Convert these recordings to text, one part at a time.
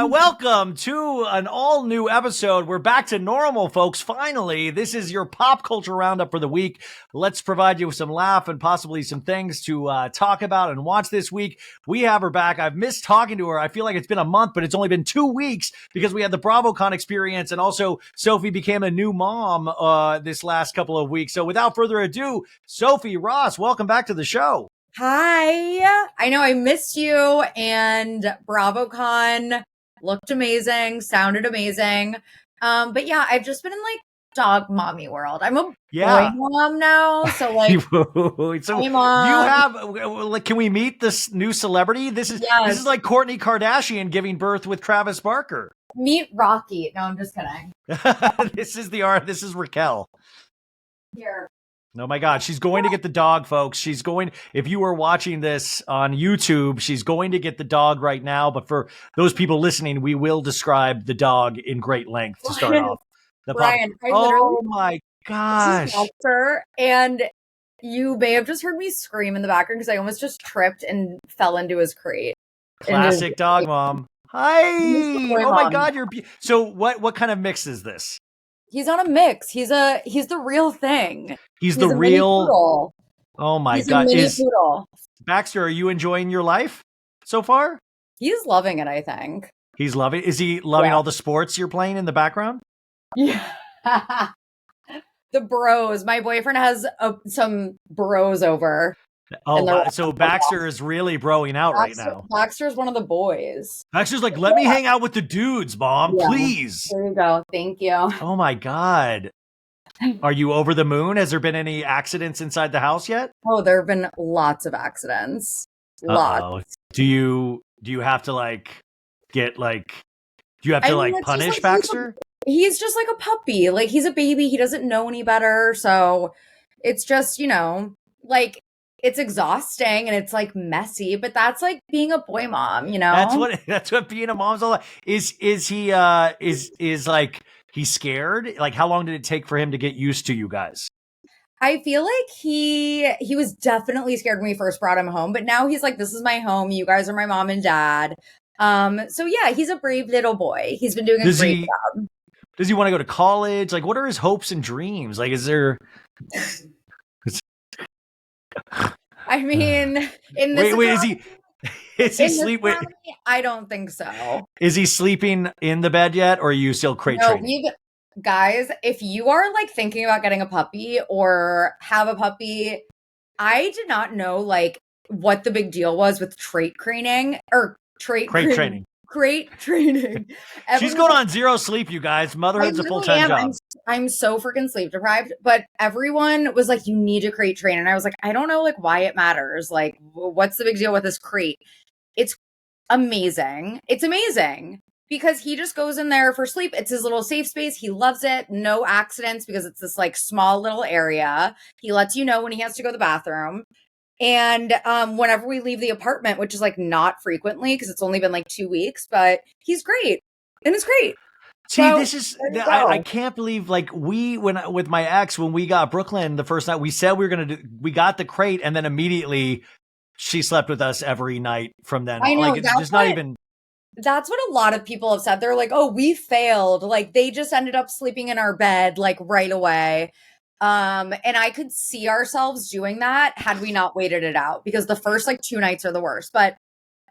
Welcome to an all-new episode. We're back to normal, folks. Finally, this is your pop culture roundup for the week. Let's provide you with some laugh and possibly some things to talk about and watch this week. We have her back. I've missed talking to her. I feel like it's been a month, but it's only been 2 weeks because we had the BravoCon experience, and also Sophie became a new mom this last couple of weeks. So without further ado, Sophie Ross, welcome back to the show. Hi. I know I missed you, and BravoCon looked amazing, sounded amazing. But yeah, I've just been in like dog mommy world. I'm a boy mom now, so like so mom. You have like, can we meet this new celebrity? This is like Kourtney Kardashian giving birth with Travis Barker. Meet Rocky. No, I'm just kidding. This is Raquel. Here. Oh my God, she's going to get the dog, folks. If you are watching this on YouTube, she's going to get the dog right now. But for those people listening, we will describe the dog in great length to start off. Brian, oh my gosh. Her, and you may have just heard me scream in the background because I almost just tripped and fell into his crate. Classic dog mom. Hi. Oh my God, so what kind of mix is this? He's on a mix. He's the real thing. He's the real. Oh my God! A mini poodle. Baxter, are you enjoying your life so far? He's loving it, I think. He's loving. Is he loving all the sports you're playing in the background? Yeah. The bros. My boyfriend has some bros over. Oh, so Baxter is really broing out right now. Baxter's one of the boys. Baxter's like, let me hang out with the dudes, Mom, please. There you go. Thank you. Oh my God. Are you over the moon? Has there been any accidents inside the house yet? Oh, there have been lots of accidents. Lots. Do you have to punish Baxter? He's just like a puppy. Like, he's a baby. He doesn't know any better. So it's just, like, it's exhausting and it's like messy, but that's like being a boy mom, That's what being a mom's all about. Is he like, he's scared? Like, how long did it take for him to get used to you guys? I feel like he was definitely scared when we first brought him home, but now he's like, this is my home. You guys are my mom and dad. So yeah, he's a brave little boy. He's been doing a great job. Does he want to go to college? Like, what are his hopes and dreams? Like, is there... I mean, in this is he sleeping? I don't think so. Is he sleeping in the bed yet, or are you still crate training? Guys, if you are like thinking about getting a puppy or have a puppy, I did not know like what the big deal was with crate training. Crate training. She's going on zero sleep, you guys. Motherhood's a full-time job. I'm so freaking sleep deprived, but everyone was like, you need a crate train. And I was like, I don't know like why it matters. Like, what's the big deal with this crate? It's amazing. It's amazing because he just goes in there for sleep. It's his little safe space. He loves it. No accidents because it's this like small little area. He lets you know when he has to go to the bathroom. And whenever we leave the apartment, which is like not frequently because it's only been like 2 weeks, but he's great. And it's great. See, I can't believe like with my ex, when we got Brooklyn the first night, we said we got the crate, and then immediately she slept with us every night from then. I know, like, it's just not even. That's what a lot of people have said. They're like, oh, we failed. Like, they just ended up sleeping in our bed like right away. And I could see ourselves doing that had we not waited it out, because the first like 2 nights are the worst. But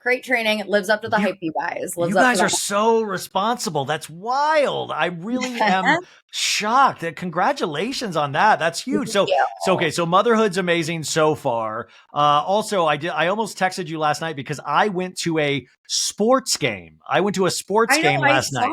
crate training, it lives up to the hype, you guys. You guys are so responsible. That's wild. I really am shocked. Congratulations on that. That's huge. So motherhood's amazing so far. Also, I almost texted you last night because I went to a sports game. I went to a sports game last night.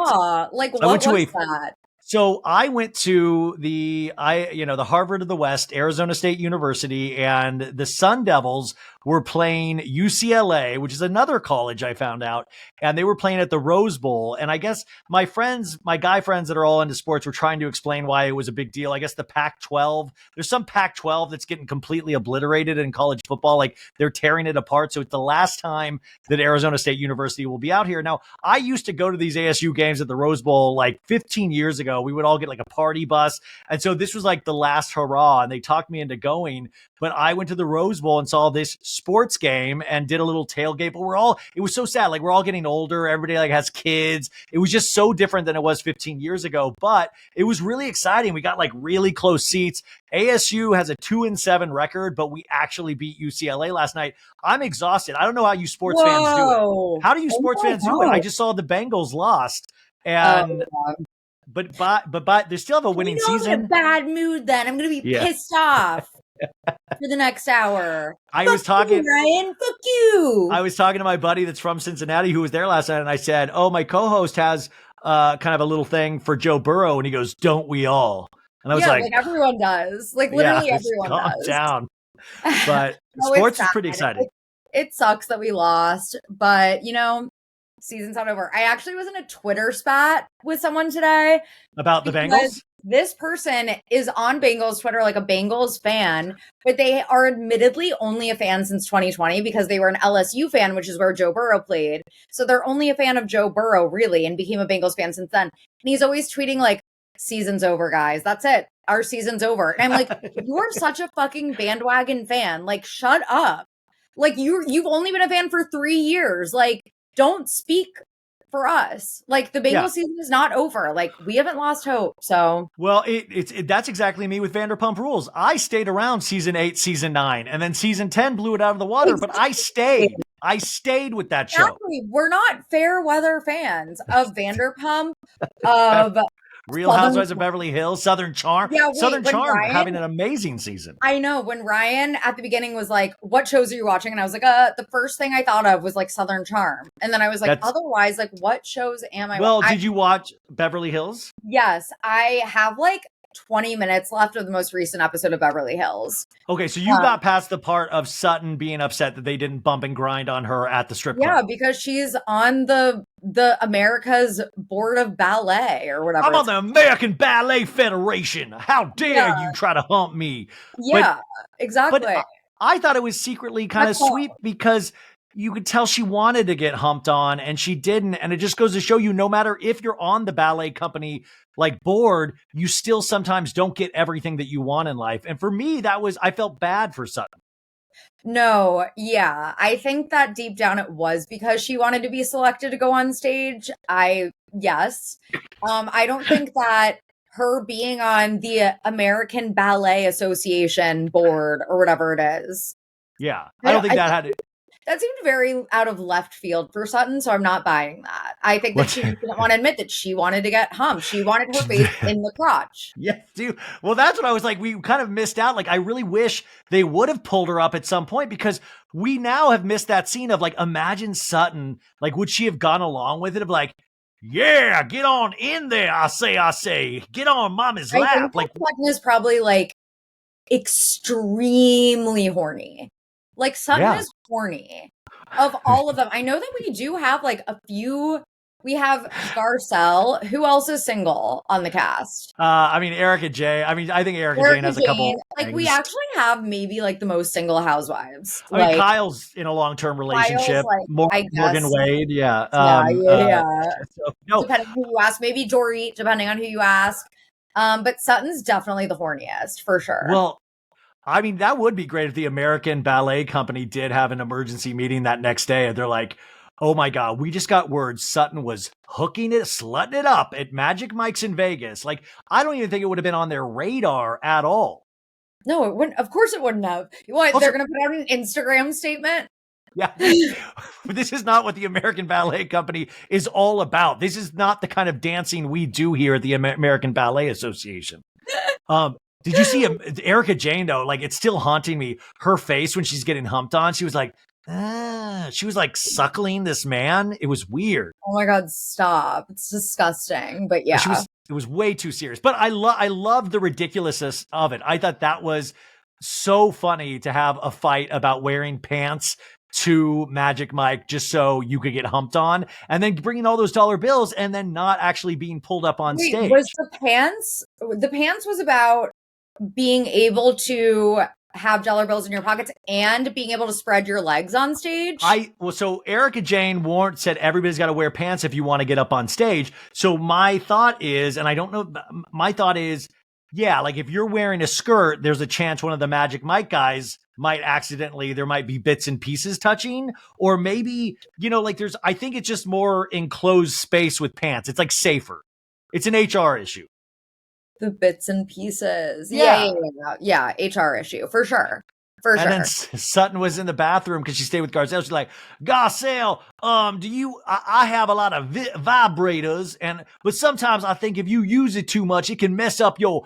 Like, what was that? So I went to the Harvard of the West, Arizona State University, and the Sun Devils were playing UCLA, which is another college I found out, and they were playing at the Rose Bowl. And I guess my guy friends that are all into sports were trying to explain why it was a big deal. I guess the Pac-12, there's some Pac-12 that's getting completely obliterated in college football. Like, they're tearing it apart. So it's the last time that Arizona State University will be out here. Now, I used to go to these ASU games at the Rose Bowl like 15 years ago. ago, we would all get like a party bus. And so this was like the last hurrah, and they talked me into going. But I went to the Rose Bowl and saw this sports game and did a little tailgate. But it was so sad. Like, we're all getting older. Everybody like has kids. It was just so different than it was 15 years ago. But it was really exciting. We got like really close seats. ASU has a 2-7 record, but we actually beat UCLA last night. I'm exhausted. I don't know how you sports fans do it. How do you sports fans do it? I just saw the Bengals lost. And but they still have a winning season. I'm in a bad mood then. I'm going to be pissed off for the next hour. I was talking, Ryan, fuck you. I was talking to my buddy that's from Cincinnati who was there last night, and I said, "Oh, my co-host has kind of a little thing for Joe Burrow," and he goes, "Don't we all?" And I was like everyone does. Like literally everyone calm does. Down. But sports is pretty exciting. It sucks that we lost, but season's not over. I actually was in a Twitter spat with someone today about the Bengals. This person is on Bengals Twitter, like a Bengals fan, but they are admittedly only a fan since 2020 because they were an LSU fan, which is where Joe Burrow played. So they're only a fan of Joe Burrow, really, and became a Bengals fan since then. And he's always tweeting like, "Season's over, guys. That's it. Our season's over." And I'm like, you're such a fucking bandwagon fan. Like, shut up. Like, you've only been a fan for 3 years. Like, don't speak for us. Like, the Bengals season is not over. Like, we haven't lost hope. So, well, that's exactly me with Vanderpump Rules. I stayed around season 8, season 9, and then season 10 blew it out of the water. But I stayed. I stayed with that show. Exactly. We're not fair weather fans of Vanderpump, of Real Housewives of Beverly Hills, Southern Charm. Yeah, Southern Charm having an amazing season. I know. When Ryan at the beginning was like, "What shows are you watching?" And I was like, the first thing I thought of was like Southern Charm. And then I was like, otherwise, like, what shows am I watching? Well, did you watch Beverly Hills? Yes. I have like 20 minutes left of the most recent episode of Beverly Hills. Okay, so you got past the part of Sutton being upset that they didn't bump and grind on her at the strip club. Yeah, because she's on the America's Board of Ballet or whatever. I'm on the American Ballet Federation. How dare you try to hump me? Yeah, exactly. But I thought it was secretly kind of sweet because you could tell she wanted to get humped on and she didn't. And it just goes to show you, no matter if you're on the ballet company like board, you still sometimes don't get everything that you want in life. And for me, I felt bad for Sutton. No, yeah. I think that deep down it was because she wanted to be selected to go on stage. Yes. I don't think that her being on the American Ballet Association board or whatever it is. Yeah. I don't think that had it. That seemed very out of left field for Sutton, so I'm not buying that. I think that she didn't want to admit that she wanted to get humped. She wanted her face in the crotch. Yes, dude. Well, that's what I was like. We kind of missed out. Like, I really wish they would have pulled her up at some point because we now have missed that scene of like, imagine Sutton. Like, would she have gone along with it of like, yeah, get on in there. I say, get on mama's lap. Like, Sutton is probably like extremely horny. Like, Sutton is horny of all of them. I know that we do have like a few. We have Garcelle. Who else is single on the cast? I mean, Erica J. I think Erica Jane has a couple. Like, we actually have maybe like the most single housewives. I mean, Kyle's in a long-term relationship. Morgan Wade. Yeah. So, depending on who you ask, maybe Dorit, depending on who you ask. But Sutton's definitely the horniest for sure. Well, I mean, that would be great if the American Ballet Company did have an emergency meeting that next day. And they're like, oh my God, we just got word Sutton was slutting it up at Magic Mike's in Vegas. Like, I don't even think it would have been on their radar at all. No, it wouldn't. Of course it wouldn't have. What, they're going to put out an Instagram statement? Yeah. This is not what the American Ballet Company is all about. This is not the kind of dancing we do here at the American Ballet Association. Did you see Erica Jane, though? Like, it's still haunting me. Her face when she's getting humped on, she was like, she was like suckling this man. It was weird. Oh my God, stop. It's disgusting. But yeah. It was way too serious. But I love the ridiculousness of it. I thought that was so funny to have a fight about wearing pants to Magic Mike just so you could get humped on, and then bringing all those dollar bills and then not actually being pulled up on stage. Was the pants was about being able to have dollar bills in your pockets and being able to spread your legs on stage. So Erica Jane Warren said everybody's got to wear pants if you want to get up on stage. So my thought is, and I don't know, my thought is, yeah, like if you're wearing a skirt, there's a chance one of the Magic Mike guys might accidentally, there might be bits and pieces touching, or maybe, like I think it's just more enclosed space with pants. It's like safer. It's an HR issue. The bits and pieces. Yeah, HR issue for sure. And then Sutton was in the bathroom because she stayed with Garcelle. She's like, Garcelle, I have a lot of vibrators, but sometimes I think if you use it too much, it can mess up your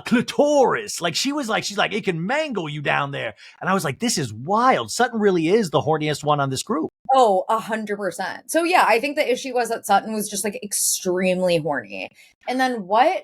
clitoris. Like she's like, it can mangle you down there. And I was like, this is wild. Sutton really is the horniest one on this group. Oh, 100%. So yeah, I think the issue was that Sutton was just like extremely horny. And then what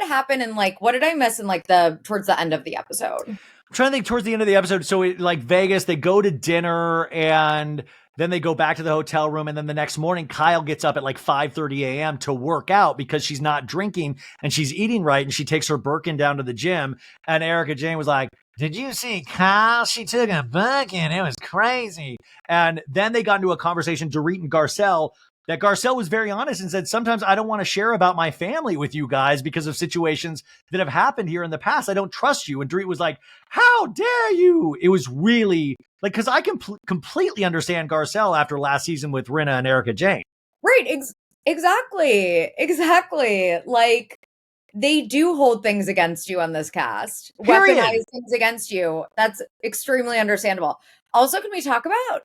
happened and like, what did I miss in like towards the end of the episode? I'm trying to think towards the end of the episode. So like Vegas, they go to dinner and then they go back to the hotel room. And then the next morning, Kyle gets up at like 5:30 a.m. to work out because she's not drinking and she's eating right. And she takes her Birkin down to the gym. And Erica Jane was like, did you see Kyle? She took a Birkin. It was crazy. And then they got into a conversation, Dorit and Garcelle, that Garcelle was very honest and said, sometimes I don't want to share about my family with you guys because of situations that have happened here in the past. I don't trust you. And Dorit was like, how dare you? It was really like, because I can completely understand Garcelle after last season with Rinna and Erica Jane. Right. Exactly. Like they do hold things against you on this cast. Period. Weaponize things against you. That's extremely understandable. Also, can we talk about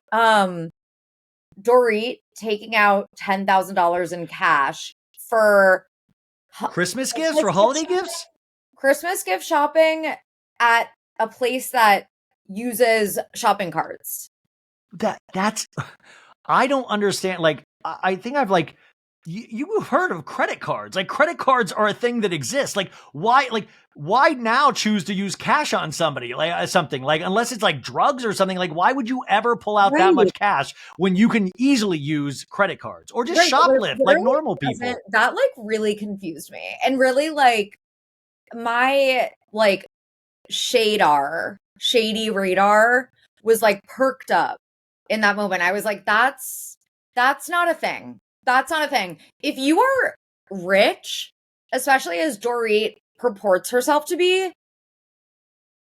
Dorit taking out $10,000 in cash for Christmas gifts, for holiday gifts? Christmas gift shopping at a place that uses shopping carts. That's I don't understand. Like, I think I've like, you've heard of credit cards. Like, credit cards are a thing that exists. Like, why now choose to use cash on somebody? Like something like, unless it's like drugs or something, like why would you ever pull out that much cash when you can easily use credit cards or just shoplift like normal people? That like really confused me. And really like my like shady radar was like perked up in that moment. I was like, that's not a thing. That's not a thing. If you are rich, especially as Dorit purports herself to be,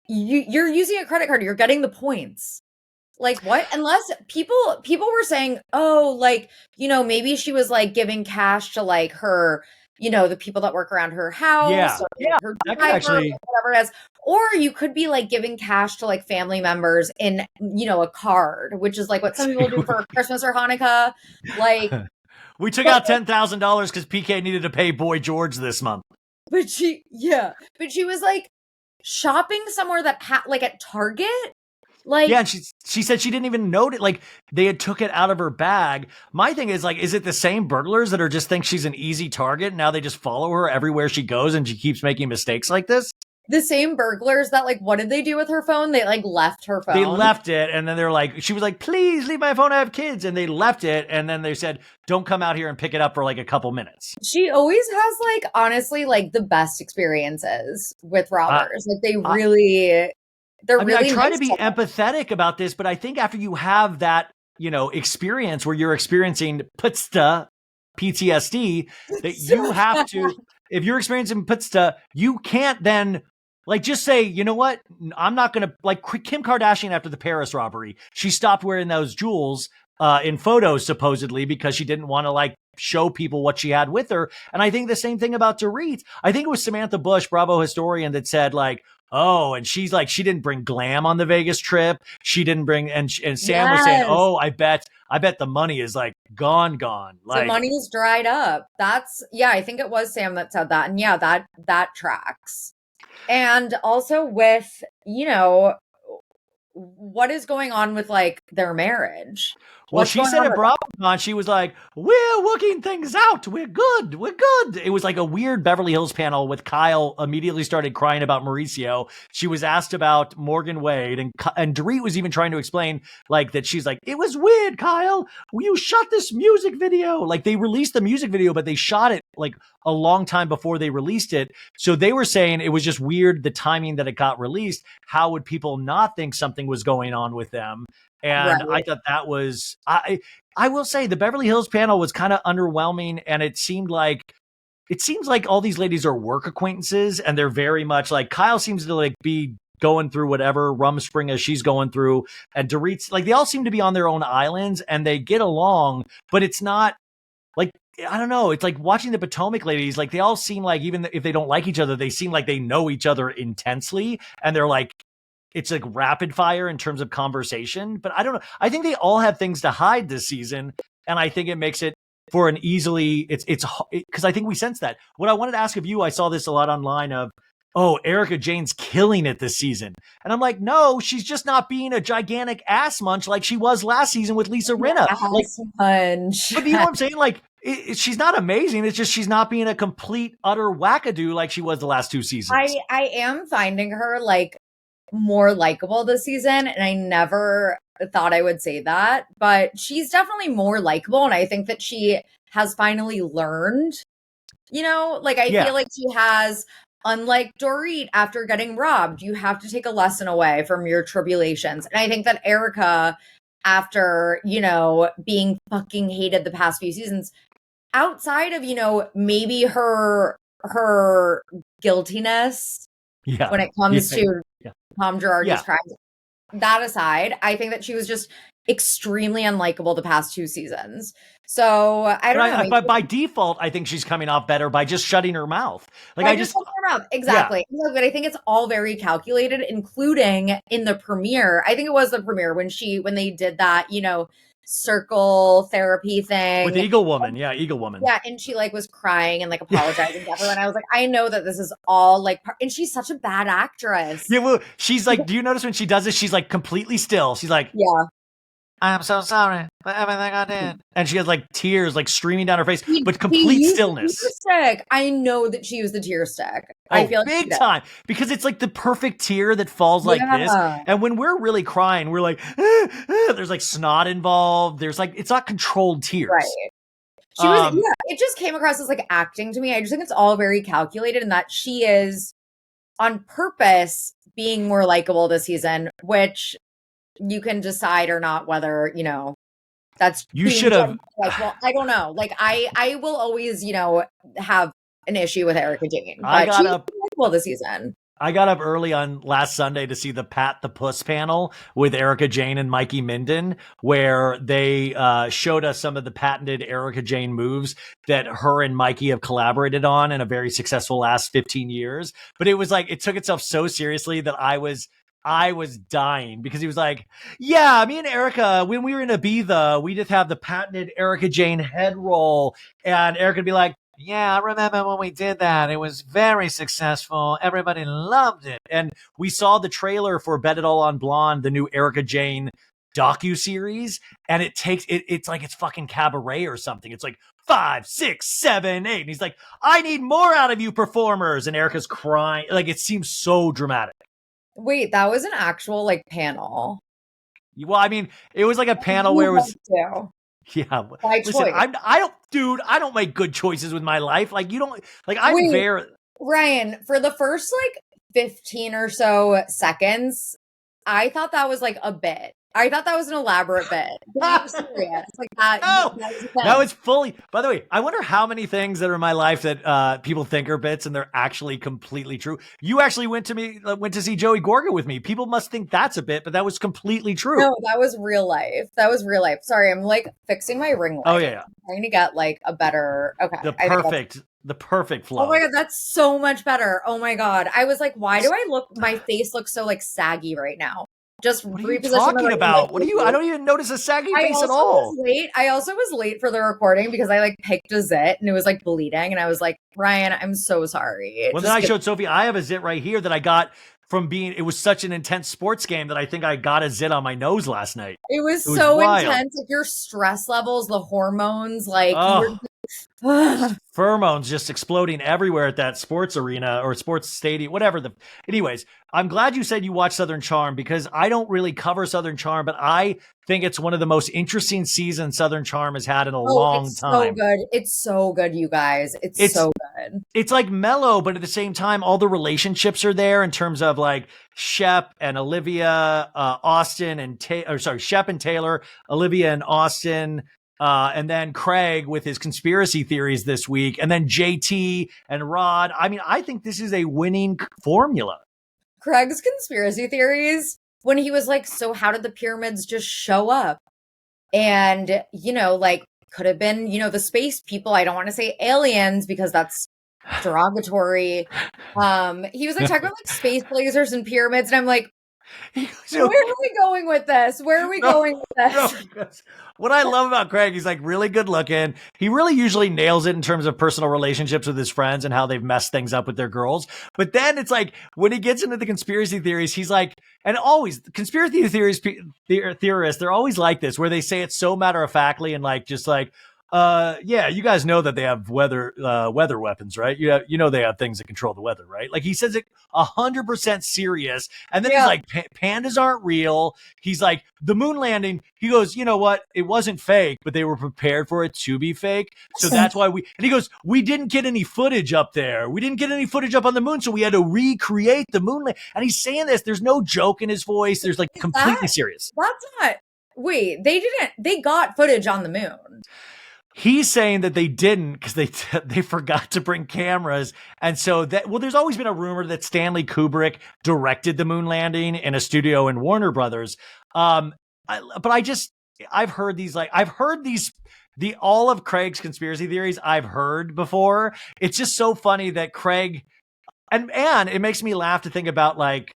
you're using a credit card. You're getting the points. Like what? Unless people were saying, oh, like, maybe she was like giving cash to like her, the people that work around her house. Yeah. Her that could actually, whatever it is. Or you could be like giving cash to like family members in, a card, which is like what some people do for Christmas or Hanukkah. Like, we took out $10,000 because PK needed to pay Boy George this month. But she was like shopping somewhere that had like at Target. Like, yeah, and she said she didn't even note it. Like they had took it out of her bag. My thing is like, is it the same burglars that are just think she's an easy target? Now they just follow her everywhere she goes and she keeps making mistakes like this? The same burglars that like, what did they do with her phone? They like left her phone. They left it. And then they're like, she was like, please leave my phone. I have kids. And they left it. And then they said, don't come out here and pick it up for like a couple minutes. She always has like, honestly, like the best experiences with robbers. Like they're really I try nice to be empathetic about this, but I think after you have that, experience where you're experiencing PTSD, that you have to, if you're experiencing you can't then like just say, you know what? I'm not going to, like Kim Kardashian after the Paris robbery, she stopped wearing those jewels in photos supposedly because she didn't want to like show people what she had with her. And I think the same thing about Dorit. I think it was Samantha Bush, Bravo historian, that said like, oh, and she's like, she didn't bring glam on the Vegas trip. She didn't bring, and Sam was saying, oh, I bet the money is like gone. Like the money is dried up. I think it was Sam that said that. And yeah, that tracks. And also with, what is going on with like their marriage? Well, she said at BravoCon, she was like, we're working things out. We're good. We're good. It was like a weird Beverly Hills panel with Kyle immediately started crying about Mauricio. She was asked about Morgan Wade, and Dorit was even trying to explain like that. She's like, it was weird, Kyle. You shot this music video. Like they released the music video, but they shot it like a long time before they released it. So they were saying it was just weird, the timing that it got released. How would people not think something was going on with them? And I thought that was, I will say the Beverly Hills panel was kind of underwhelming. And it seems like all these ladies are work acquaintances, and they're very much like Kyle seems to like be going through whatever Rumspringa she's going through. And Dorit's like, they all seem to be on their own islands and they get along, but it's not like, I don't know. It's like watching the Potomac ladies. Like they all seem like, even if they don't like each other, they seem like they know each other intensely. And they're like, it's like rapid fire in terms of conversation, but I don't know. I think they all have things to hide this season. And I think it makes it for an easily, because I think we sense that. What I wanted to ask of you, I saw this a lot online of, oh, Erika Jayne's killing it this season. And I'm like, no, she's just not being a gigantic ass munch like she was last season with Lisa Rinna. Like, munch. But you know what I'm saying? Like, she's not amazing. It's just she's not being a complete, utter wackadoo like she was the last two seasons. I am finding her like more likable this season, and I never thought I would say that, but she's definitely more likable, and I think that she has finally learned, you know, like I feel like she has, unlike Dorit after getting robbed, you have to take a lesson away from your tribulations. And I think that Erika, after, you know, being fucking hated the past few seasons, outside of, you know, maybe her guiltiness when it comes to Tom Girardi's crimes. That aside, I think that she was just extremely unlikable the past two seasons. So I don't know. But by default, I think she's coming off better by just shutting her mouth. Like I just shutting her mouth. Exactly. Yeah. But I think it's all very calculated, including in the premiere. I think it was the premiere when they did that, you know, circle therapy thing with Eagle Woman. Yeah, Eagle Woman. Yeah, and she like was crying and like apologizing to everyone. I was like, I know that this is all like, and she's such a bad actress. Yeah, well, she's like, do you notice when she does this? She's like completely still. She's like, yeah, I'm so sorry for everything I did, and she has like tears like streaming down her face, but complete stillness. I know that she used the tear stick. I feel like big time, because it's like the perfect tear that falls like this. And when we're really crying, we're like, there's like snot involved. There's like, it's not controlled tears. Right. She was, it just came across as like acting to me. I just think it's all very calculated, and that she is on purpose being more likable this season, which you can decide or not whether, you know, that's, you should have, like, well, I don't know. Like I will always, you know, have an issue with Erika Jayne. I got up this season. I got up early on last Sunday to see the Pat the Puss panel with Erika Jayne and Mikey Minden, where they showed us some of the patented Erika Jayne moves that her and Mikey have collaborated on in a very successful last 15 years. But it was like, it took itself so seriously that I was dying, because he was like, yeah, me and Erika, when we were in Ibiza, we just have the patented Erika Jayne head roll. And Erika would be like, yeah, I remember when we did that. It was very successful. Everybody loved it. And we saw the trailer for Bet It All on Blonde, the new Erika Jayne docuseries. And it takes, it's like it's fucking cabaret or something. It's like 5, 6, 7, 8. And he's like, I need more out of you performers. And Erika's crying. Like, it seems so dramatic. Wait, that was an actual like panel. Well, I mean, it was like a panel where it was. Yeah. Listen, I don't make good choices with my life. Like, you don't, like, I'm very. Ryan, for the first like 15 or so seconds, I thought that was like a bit. I thought that was an elaborate bit. I'm serious. Like that. No, that was fully. By the way, I wonder how many things that are in my life that people think are bits and they're actually completely true. You actually went to see Joey Gorga with me. People must think that's a bit, but that was completely true. No, that was real life. Sorry, I'm like fixing my ring light. Oh yeah. I'm trying to get like a better. Okay. The perfect flow. Oh my God, that's so much better. Oh my God. I was like, why do my face look so like saggy right now? Just What are you reposition talking about? What are you? I don't even notice a sagging face at all. I also was late for the recording because I like picked a zit and it was like bleeding, and I was like, Ryan, I'm so sorry. Well, then I showed Sophie I have a zit right here that I got from it was such an intense sports game that I think I got a zit on my nose last night. It was so intense. Like your stress levels, the hormones, like pheromones just exploding everywhere at that sports arena or sports stadium, whatever. Anyways, I'm glad you said you watched Southern Charm because I don't really cover Southern Charm, but I think it's one of the most interesting seasons Southern Charm has had in a long time. So good. It's so good, you guys. It's so good. It's like mellow, but at the same time, all the relationships are there in terms of like Shep and Olivia, Austin and Shep and Taylor, Olivia and Austin. And then Craig with his conspiracy theories this week, and then JT and Rod. I mean, I think this is a winning formula. Craig's conspiracy theories, when he was like, so how did the pyramids just show up? And, like, could have been, the space people. I don't want to say aliens because that's derogatory. He was like talking about like space lasers and pyramids, and I'm like, where are we going with this? Where are we going with this? What I love about Craig, he's like really good looking. He really usually nails it in terms of personal relationships with his friends and how they've messed things up with their girls. But then it's like when he gets into the conspiracy theories, he's like, and always conspiracy theorists, they're always like this, where they say it so matter of factly and like just like, yeah, you guys know that they have weather weapons, right? You know they have things that control the weather, right? Like he says it 100% serious, and then he's like, pandas aren't real. He's like, the moon landing. He goes, you know what? It wasn't fake, but they were prepared for it to be fake, so that's why and he goes, we didn't get any footage up there. We didn't get any footage up on the moon, so we had to recreate the moon land. And he's saying this. There's no joke in his voice. There's like completely serious. That's not. Wait, they didn't. They got footage on the moon. He's saying that they didn't because they forgot to bring cameras. And so there's always been a rumor that Stanley Kubrick directed the moon landing in a studio in Warner Brothers. I've heard all of Craig's conspiracy theories I've heard before. It's just so funny that Craig, and it makes me laugh to think about like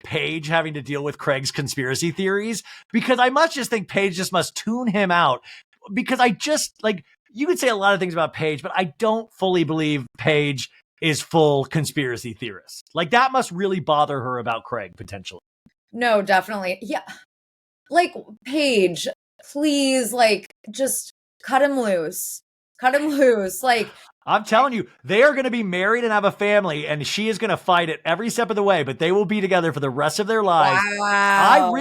Paige having to deal with Craig's conspiracy theories, because I must just think Paige just must tune him out. Because I just like, you could say a lot of things about Paige, but I don't fully believe Paige is full conspiracy theorist. Like that must really bother her about Craig potentially. No, definitely. Yeah. Like Paige, please, like just cut him loose. Like, I'm telling you, they are going to be married and have a family, and she is going to fight it every step of the way, but they will be together for the rest of their lives. Wow.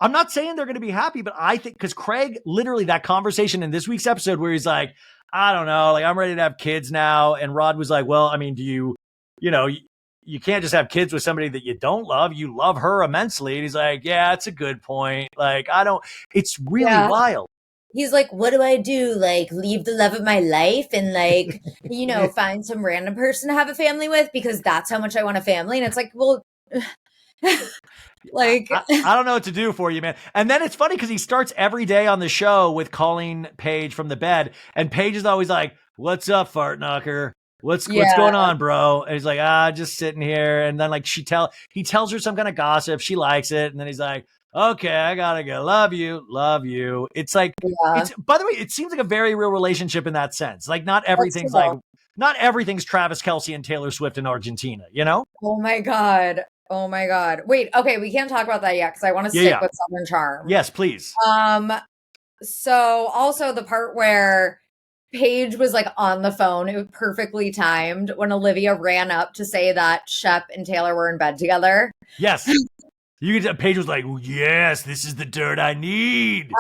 I'm not saying they're going to be happy, but I think, because Craig, literally that conversation in this week's episode where he's like, I don't know, like I'm ready to have kids now. And Rod was like, well, I mean, do you can't just have kids with somebody that you don't love. You love her immensely. And he's like, yeah, it's a good point. Like, it's really wild. He's like, what do I do? Like, leave the love of my life and like, find some random person to have a family with because that's how much I want a family. And it's like, well, like, I don't know what to do for you, man. And then it's funny because he starts every day on the show with calling Paige from the bed. And Paige is always like, what's up, fart knocker? What's going on, bro? And he's like, just sitting here. And then like he tells her some kind of gossip. She likes it. And then he's like, okay, I gotta go. Love you. It's like, by the way, it seems like a very real relationship in that sense. Like not everything's Travis Kelce and Taylor Swift in Argentina, you know? Oh my God. Wait, okay, we can't talk about that yet because I want to stick with Southern Charm. Yes, please. So also the part where Paige was like on the phone, it was perfectly timed when Olivia ran up to say that Shep and Taylor were in bed together. Yes. Paige was like, yes, this is the dirt I need.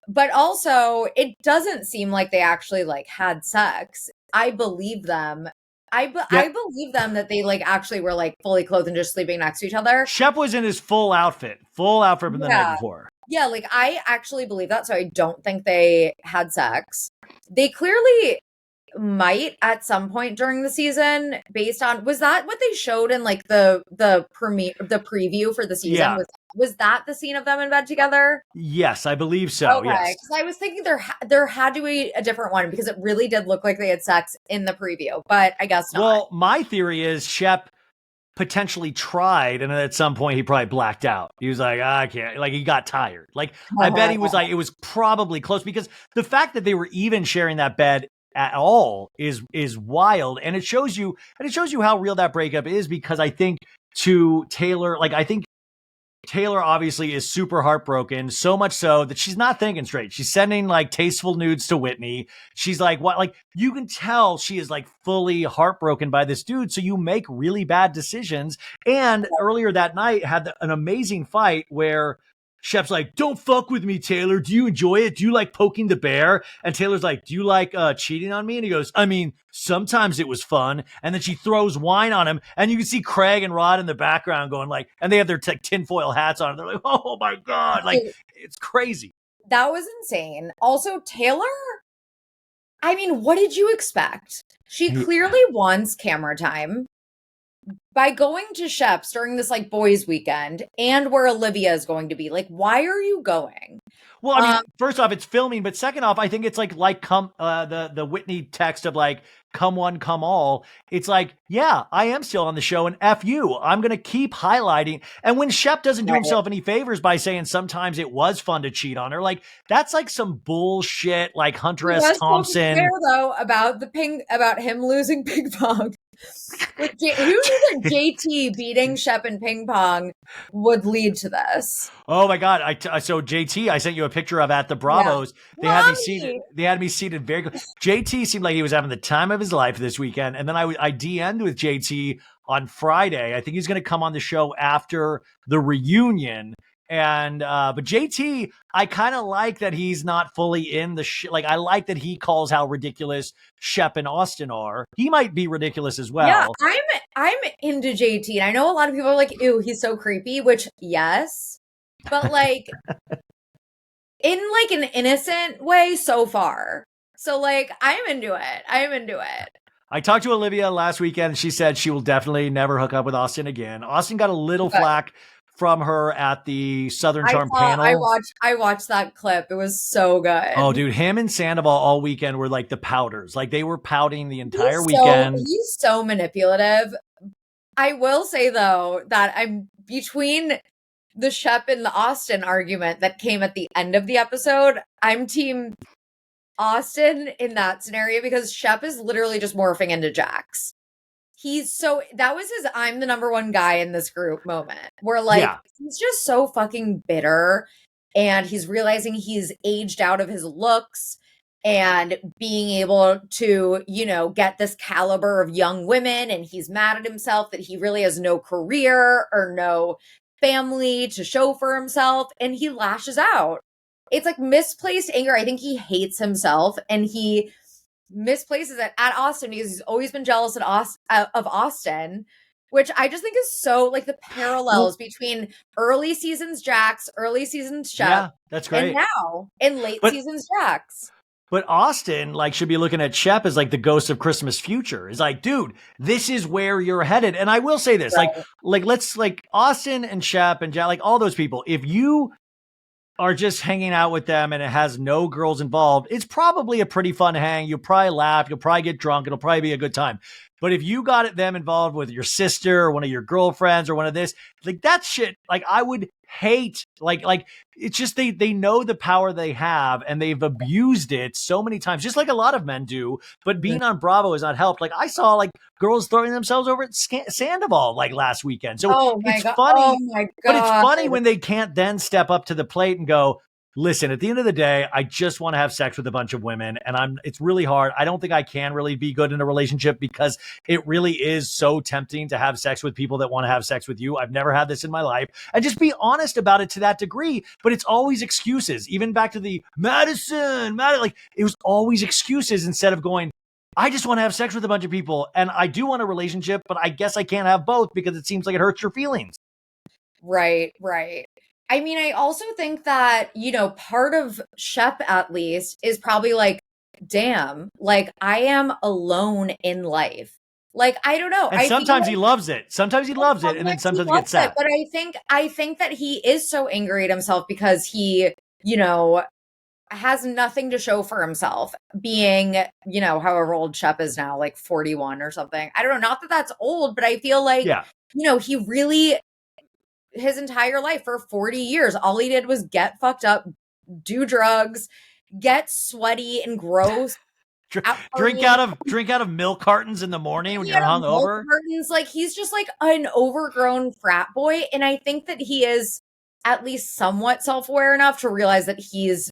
But also it doesn't seem like they actually like had sex. I believe them. I believe them that they like actually were like fully clothed and just sleeping next to each other. Shep was in his full outfit from the night before. Yeah, like I actually believe that. So I don't think they had sex. They clearly might at some point during the season, based on, was that what they showed in like the preview for the season? Yeah. Was that the scene of them in bed together? Yes, I believe so. Okay, yes. because I was thinking there had to be a different one because it really did look like they had sex in the preview, but I guess not. Well, my theory is Shep potentially tried, and then at some point he probably blacked out. He was like, I can't, like he got tired. Like I bet he was like, it was probably close, because the fact that they were even sharing that bed at all is wild. And it shows you how real that breakup is, because I think to Taylor, like I think Taylor obviously is super heartbroken, so much so that she's not thinking straight. She's sending like tasteful nudes to Whitney. She's like, what? Like you can tell she is like fully heartbroken by this dude. So you make really bad decisions. And earlier that night had an amazing fight where Shep's like, don't fuck with me, Taylor. Do you enjoy it? Do you like poking the bear? And Taylor's like, do you like cheating on me? And he goes, I mean, sometimes it was fun. And then she throws wine on him. And you can see Craig and Rod in the background going like, and they have their tinfoil hats on. They're like, oh my God. Like, it's crazy. That was insane. Also, Taylor, I mean, what did you expect? She clearly wants camera time by going to Shep's during this like boys weekend and where Olivia is going to be. Like, why are you going? Well, I mean, first off, it's filming, but second off, I think it's like come the Whitney text of like, come one, come all. It's like, yeah, I am still on the show, and F you. I'm going to keep highlighting. And when Shep doesn't do himself any favors by saying sometimes it was fun to cheat on her, like that's like some bullshit, like Hunter S. Thompson. Fair, though, about him losing ping pong. Who knew that JT beating Shep in ping pong would lead to this? Oh my God! So JT, I sent you a picture of at the Bravos. Yeah. They had me seated very good. JT seemed like he was having the time of his life this weekend, and then I DM'd with JT on Friday. I think he's going to come on the show after the reunion. And but JT, I kind of like that he's not fully in the like I like that he calls how ridiculous Shep and Austin are. He might be ridiculous as well. Yeah, I'm into JT, and I know a lot of people are like, ew, he's so creepy, which yes, but like in like an innocent way so far. So like I'm into it. I talked to Olivia last weekend, and she said she will definitely never hook up with Austin again. Austin got a little flack from her at the Southern Charm panel. I watched that clip. It was so good. Oh, dude, him and Sandoval all weekend were like the pouters. Like they were pouting the entire weekend. He's so manipulative. I will say though that I'm between the Shep and the Austin argument that came at the end of the episode. I'm team Austin in that scenario because Shep is literally just morphing into Jax. That was his I'm the number one guy in this group moment where like he's just so fucking bitter and he's realizing he's aged out of his looks and being able to, you know, get this caliber of young women, and he's mad at himself that he really has no career or no family to show for himself, and he lashes out. It's like misplaced anger. I think he hates himself and he misplaces it at Austin because he's always been jealous of Austin, which I just think is so like the parallels between early seasons Jax, early seasons Shep, yeah, that's great, and now in late seasons Jax. But Austin like should be looking at Shep as like the ghost of Christmas future. It's like, dude, this is where you're headed. And I will say this, like let's like Austin and Shep and Jack, like all those people, if you are just hanging out with them and it has no girls involved, it's probably a pretty fun hang. You'll probably laugh. You'll probably get drunk. It'll probably be a good time. But if you got them involved with your sister or one of your girlfriends or one of this, like that shit, like I would hate, like it's just, they know the power they have and they've abused it so many times, just like a lot of men do. But being on Bravo has not helped. Like I saw like girls throwing themselves over at Sandoval like last weekend. So it's funny, but it's funny when they can't then step up to the plate and go, listen, at the end of the day, I just want to have sex with a bunch of women, and it's really hard. I don't think I can really be good in a relationship because it really is so tempting to have sex with people that want to have sex with you. I've never had this in my life. And just be honest about it to that degree, but it's always excuses. Even back to the Madison, like it was always excuses instead of going, I just want to have sex with a bunch of people, and I do want a relationship, but I guess I can't have both because it seems like it hurts your feelings. Right. I mean, I also think that, you know, part of Shep at least is probably like, damn, like I am alone in life. Like, I don't know. And sometimes he loves it. Sometimes he loves it. And then sometimes he gets sad. But I think that he is so angry at himself because he, you know, has nothing to show for himself being, you know, however old Shep is now, like 41 or something. I don't know. Not that that's old, but I feel like he really, his entire life for 40 years, all he did was get fucked up, do drugs, get sweaty and gross. Drink out of milk cartons in the morning when you're hungover. Like, he's just like an overgrown frat boy. And I think that he is at least somewhat self-aware enough to realize that he's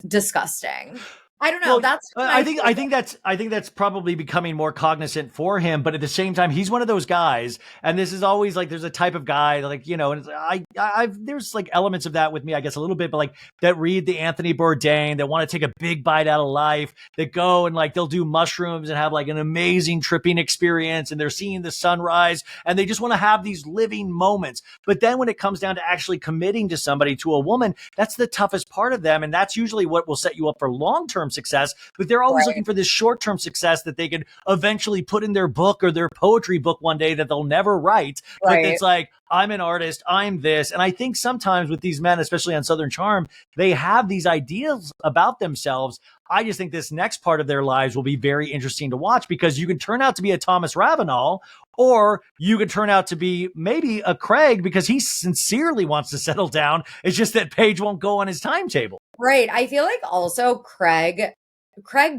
disgusting. I don't know. Well, I think that's probably becoming more cognizant for him. But at the same time, he's one of those guys, and this is always like, there's a type of guy like, and I've there's like elements of that with me, I guess a little bit, but like that read the Anthony Bourdain, that want to take a big bite out of life, that go and like they'll do mushrooms and have like an amazing tripping experience, and they're seeing the sunrise, and they just want to have these living moments. But then when it comes down to actually committing to somebody, to a woman, that's the toughest part of them, and that's usually what will set you up for long-term success. But they're always looking for this short-term success that they could eventually put in their book or their poetry book one day that they'll never write. But it's like, I'm an artist, I'm this. And I think sometimes with these men, especially on Southern Charm, they have these ideas about themselves. I just think this next part of their lives will be very interesting to watch, because you can turn out to be a Thomas Ravenel, or you could turn out to be maybe a Craig, because he sincerely wants to settle down. It's just that Paige won't go on his timetable. Right. I feel like also Craig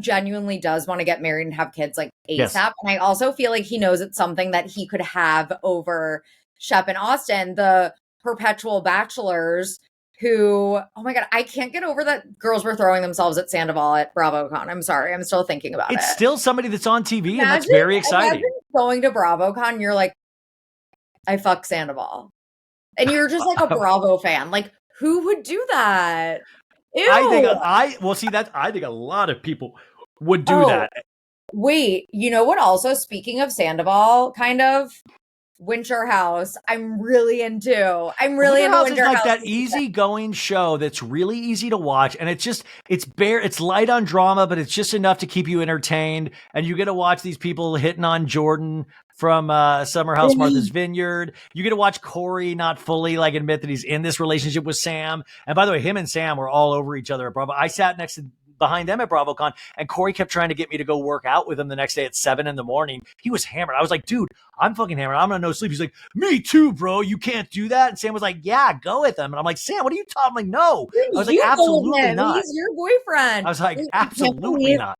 genuinely does want to get married and have kids like ASAP. Yes. And I also feel like he knows it's something that he could have over Shep and Austin, the perpetual bachelors who, oh my God, I can't get over that girls were throwing themselves at Sandoval at BravoCon. I'm sorry. I'm still thinking about it. It's still somebody that's on TV, and that's very exciting. Going to BravoCon, you're like, I fuck Sandoval. And you're just like a Bravo fan. Like, who would do that? Ew. I think a lot of people would do that. Wait, you know what? Also, speaking of Sandoval, kind of Winter House, I'm really into Winter House. It's like that easygoing show that's really easy to watch, and it's light on drama, but it's just enough to keep you entertained. And you get to watch these people hitting on Jordan from Summer House Martha's Vineyard. You get to watch Corey not fully like admit that he's in this relationship with Sam. And by the way, him and Sam were all over each other at Bravo. I sat behind them at BravoCon, and Corey kept trying to get me to go work out with him the next day at 7 a.m. He was hammered. I was like, dude, I'm fucking hammered. I'm on no sleep. He's like, me too, bro. You can't do that. And Sam was like, yeah, go with him. And I'm like, Sam, what are you talking? I'm like, no. I was like, absolutely not. He's your boyfriend. I was like, absolutely not.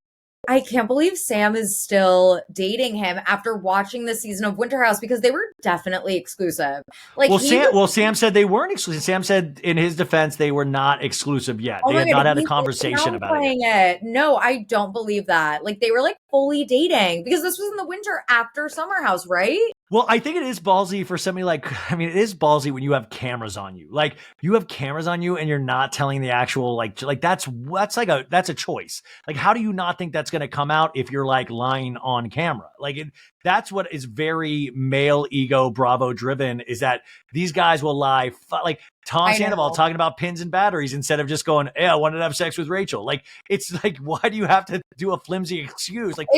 I can't believe Sam is still dating him after watching the season of Winter House, because they were definitely exclusive. Like, Sam said they weren't exclusive. Sam said in his defense they were not exclusive yet. They had not had a conversation about it. No, I don't believe that. Like, they were like fully dating, because this was in the winter after Summer House, right? Well, I think it is ballsy for somebody it is ballsy when you have cameras on you. Like, you have cameras on you and you're not telling the actual, that's a choice. Like, how do you not think that's going to come out if you're like lying on camera? That's what is very male ego Bravo driven, is that these guys will lie. Like Tom Sandoval talking about pins and batteries instead of just going, hey, I wanted to have sex with Rachel. Like, it's like, why do you have to do a flimsy excuse? Like,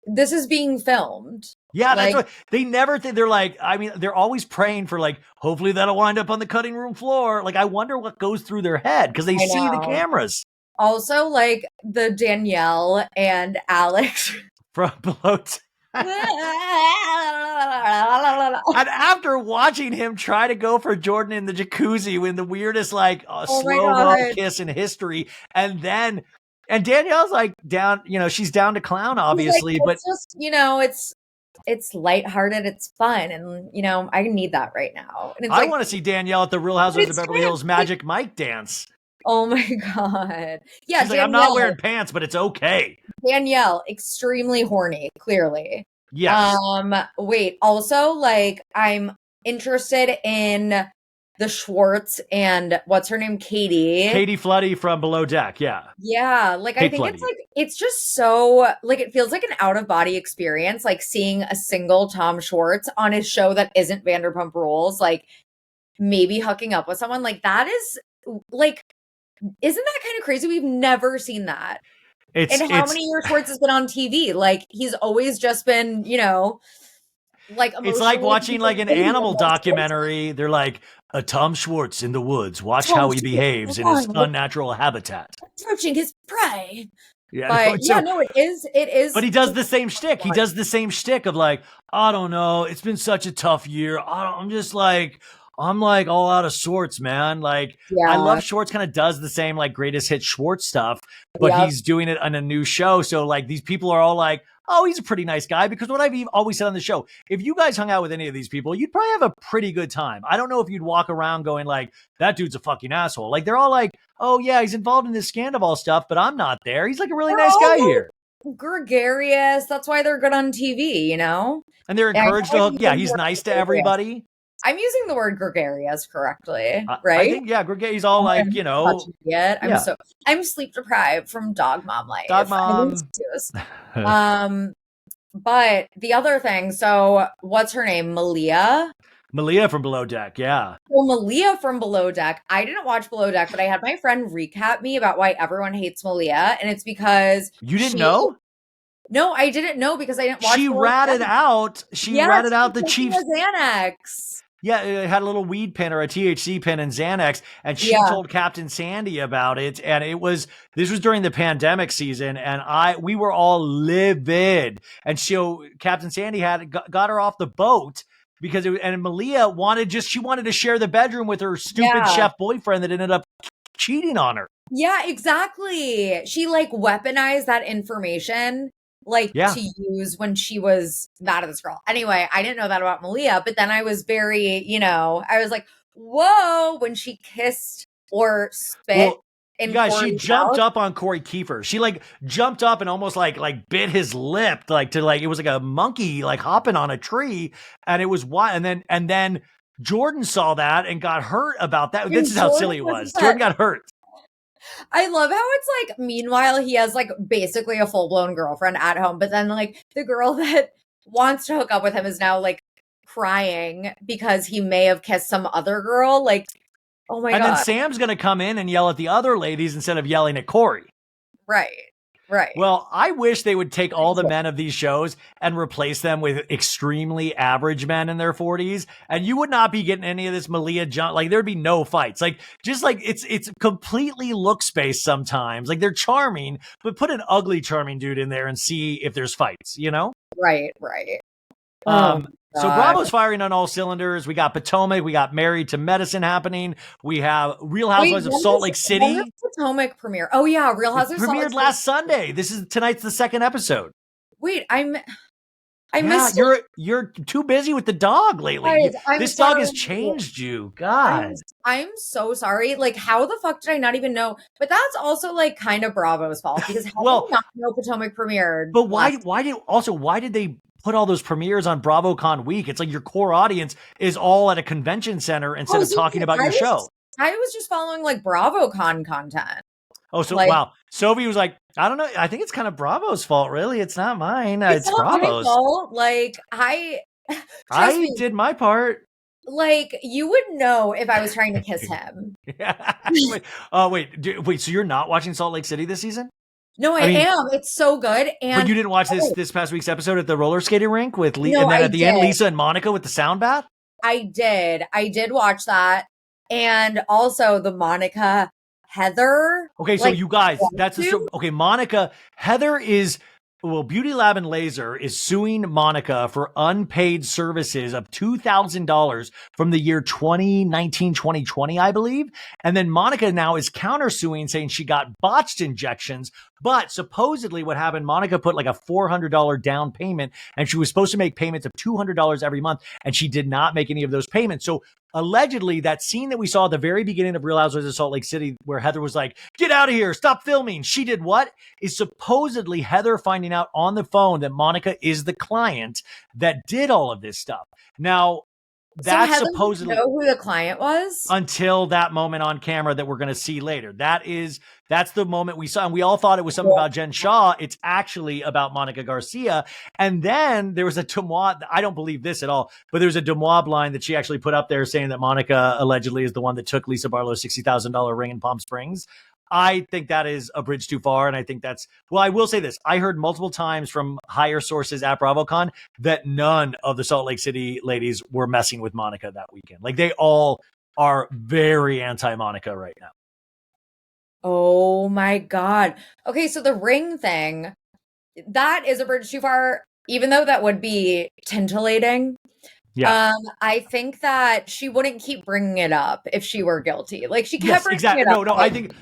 this is being filmed. Yeah, that's what they never think. They're like, they're always praying for like, hopefully that'll wind up on the cutting room floor. Like, I wonder what goes through their head, because they see the cameras. Also, like the Danielle and Alex from below. And after watching him try to go for Jordan in the jacuzzi in the weirdest slow-mo kiss in history, and Danielle's like down, she's down to clown, obviously, but just, it's lighthearted, it's fun, and I need that right now. And I want to see Danielle at the Real Housewives of Beverly Hills Magic Mike dance. Oh my God. Yeah. She's like, I'm not wearing pants, but it's okay. Danielle, extremely horny, clearly. Yes. Wait, also, I'm interested in the Schwartz and what's her name? Katie Floody from Below Deck. Yeah. Yeah. I think it's just so, it feels like an out of body experience, seeing a single Tom Schwartz on his show that isn't Vanderpump Rules, maybe hooking up with someone. That is isn't that kind of crazy? We've never seen that. And how many years Schwartz has been on TV? He's always just been, it's like watching an animal documentary. They're like, a Tom Schwartz in the woods. Watch how he behaves in his unnatural habitat. Approaching his prey. Yeah, But so, no, it is. But he does the same shtick. He does the same shtick of like, I don't know, it's been such a tough year. I'm just like, I'm like all out of sorts, man. Like, I love Schwartz kind of does the same like greatest hit Schwartz stuff, but he's doing it on a new show. So like these people are all like, oh, he's a pretty nice guy. Because what I've always said on the show, if you guys hung out with any of these people, you'd probably have a pretty good time. I don't know if you'd walk around going like, that dude's a fucking asshole. Like they're all like, oh yeah, he's involved in this scandal stuff, but I'm not there. He's like a really nice guy here. Gregarious. That's why they're good on TV, you know? And they're encouraged to hook. Yeah, he's nice to everybody. I'm using the word gregarious correctly, right? I think, he's all like, you know. I'm sleep deprived from dog mom life. Dog mom. But the other thing, so what's her name? Malia? Malia from Below Deck, yeah. Well, Malia from Below Deck. I didn't watch Below Deck, but I had my friend recap me about why everyone hates Malia. And it's because you didn't know? No, I didn't know because I didn't watch. She ratted out the Chiefs. Xanax. Yeah, it had a little weed pin or a THC pin in Xanax, and she told Captain Sandy about it. And this was during the pandemic season, and we were all livid. And Captain Sandy got her off the boat because and Malia wanted to share the bedroom with her stupid chef boyfriend that ended up cheating on her. Yeah, exactly. She like weaponized that information. To use when she was mad at this girl. Anyway, I didn't know that about Malia, but then I was very, I was like, whoa, when she kissed or spit. She jumped up on Corey Kiefer. She like jumped up and almost like bit his lip, it was like a monkey like hopping on a tree, and it was wild. And then Jordan saw that and got hurt about that. This is how silly it was. Jordan got hurt. I love how it's like, meanwhile, he has like basically a full-blown girlfriend at home, but then like the girl that wants to hook up with him is now like crying because he may have kissed some other girl. Like, oh my God. And then Sam's going to come in and yell at the other ladies instead of yelling at Corey. Right. Well, I wish they would take all the men of these shows and replace them with extremely average men in their 40s. And you would not be getting any of this Malia jump. Like there'd be no fights. Like just like it's completely looks based sometimes. Like they're charming, but put an ugly charming dude in there and see if there's fights, you know? Right. So Bravo's firing on all cylinders. We got Potomac. We got Married to Medicine happening. We have Real Housewives of Salt Lake City. When did Potomac premiere? Oh yeah, Real Housewives of Salt Lake premiered last Sunday. Tonight's the second episode. Wait, I missed. You're too busy with the dog lately. This dog has changed you. God. I'm so sorry. Like, how the fuck did I not even know? But that's also like kind of Bravo's fault because how did I not know Potomac premiered? But why did they put all those premieres on BravoCon week? It's like your core audience is all at a convention center instead of talking about your show. I was just following like BravoCon content. Oh, so wow. Sophie was like, I don't know. I think it's kind of Bravo's fault, really. It's not mine. It's Bravo's. My fault. Like I did my part. Like you would know if I was trying to kiss him. Wait. So you're not watching Salt Lake City this season? No, I am. It's so good. But you didn't watch this past week's episode at the roller skating rink with Lisa, and then at the end, Lisa and Monica with the sound bath? I did watch that. And also the Monica Heather. Okay, so you guys, Monica, Heather is, Beauty Lab and Laser is suing Monica for unpaid services of $2,000 from the year 2019, 2020, I believe. And then Monica now is countersuing, saying she got botched injections. But supposedly what happened, Monica put like a $400 down payment, and she was supposed to make payments of $200 every month, and she did not make any of those payments. So allegedly, that scene that we saw at the very beginning of Real Housewives of Salt Lake City, where Heather was like, get out of here, stop filming. She did what? Is supposedly Heather finding out on the phone that Monica is the client that did all of this stuff. Now, that's Heather supposedly didn't know who the client was until that moment on camera that we're going to see later. That's the moment we saw, and we all thought it was something about Jen Shaw. It's actually about Monica Garcia. And then there was a Demois. I don't believe this at all, but there's a Demois line that she actually put up there saying that Monica allegedly is the one that took Lisa Barlow's $60,000 ring in Palm Springs. I think that is a bridge too far. And I think I will say this. I heard multiple times from higher sources at BravoCon that none of the Salt Lake City ladies were messing with Monica that weekend. Like they all are very anti-Monica right now. Oh my God. Okay, so the ring thing, that is a bridge too far, even though that would be titillating. Yeah. I think that she wouldn't keep bringing it up if she were guilty. Like she kept Yes, bringing exactly. it up. No, like,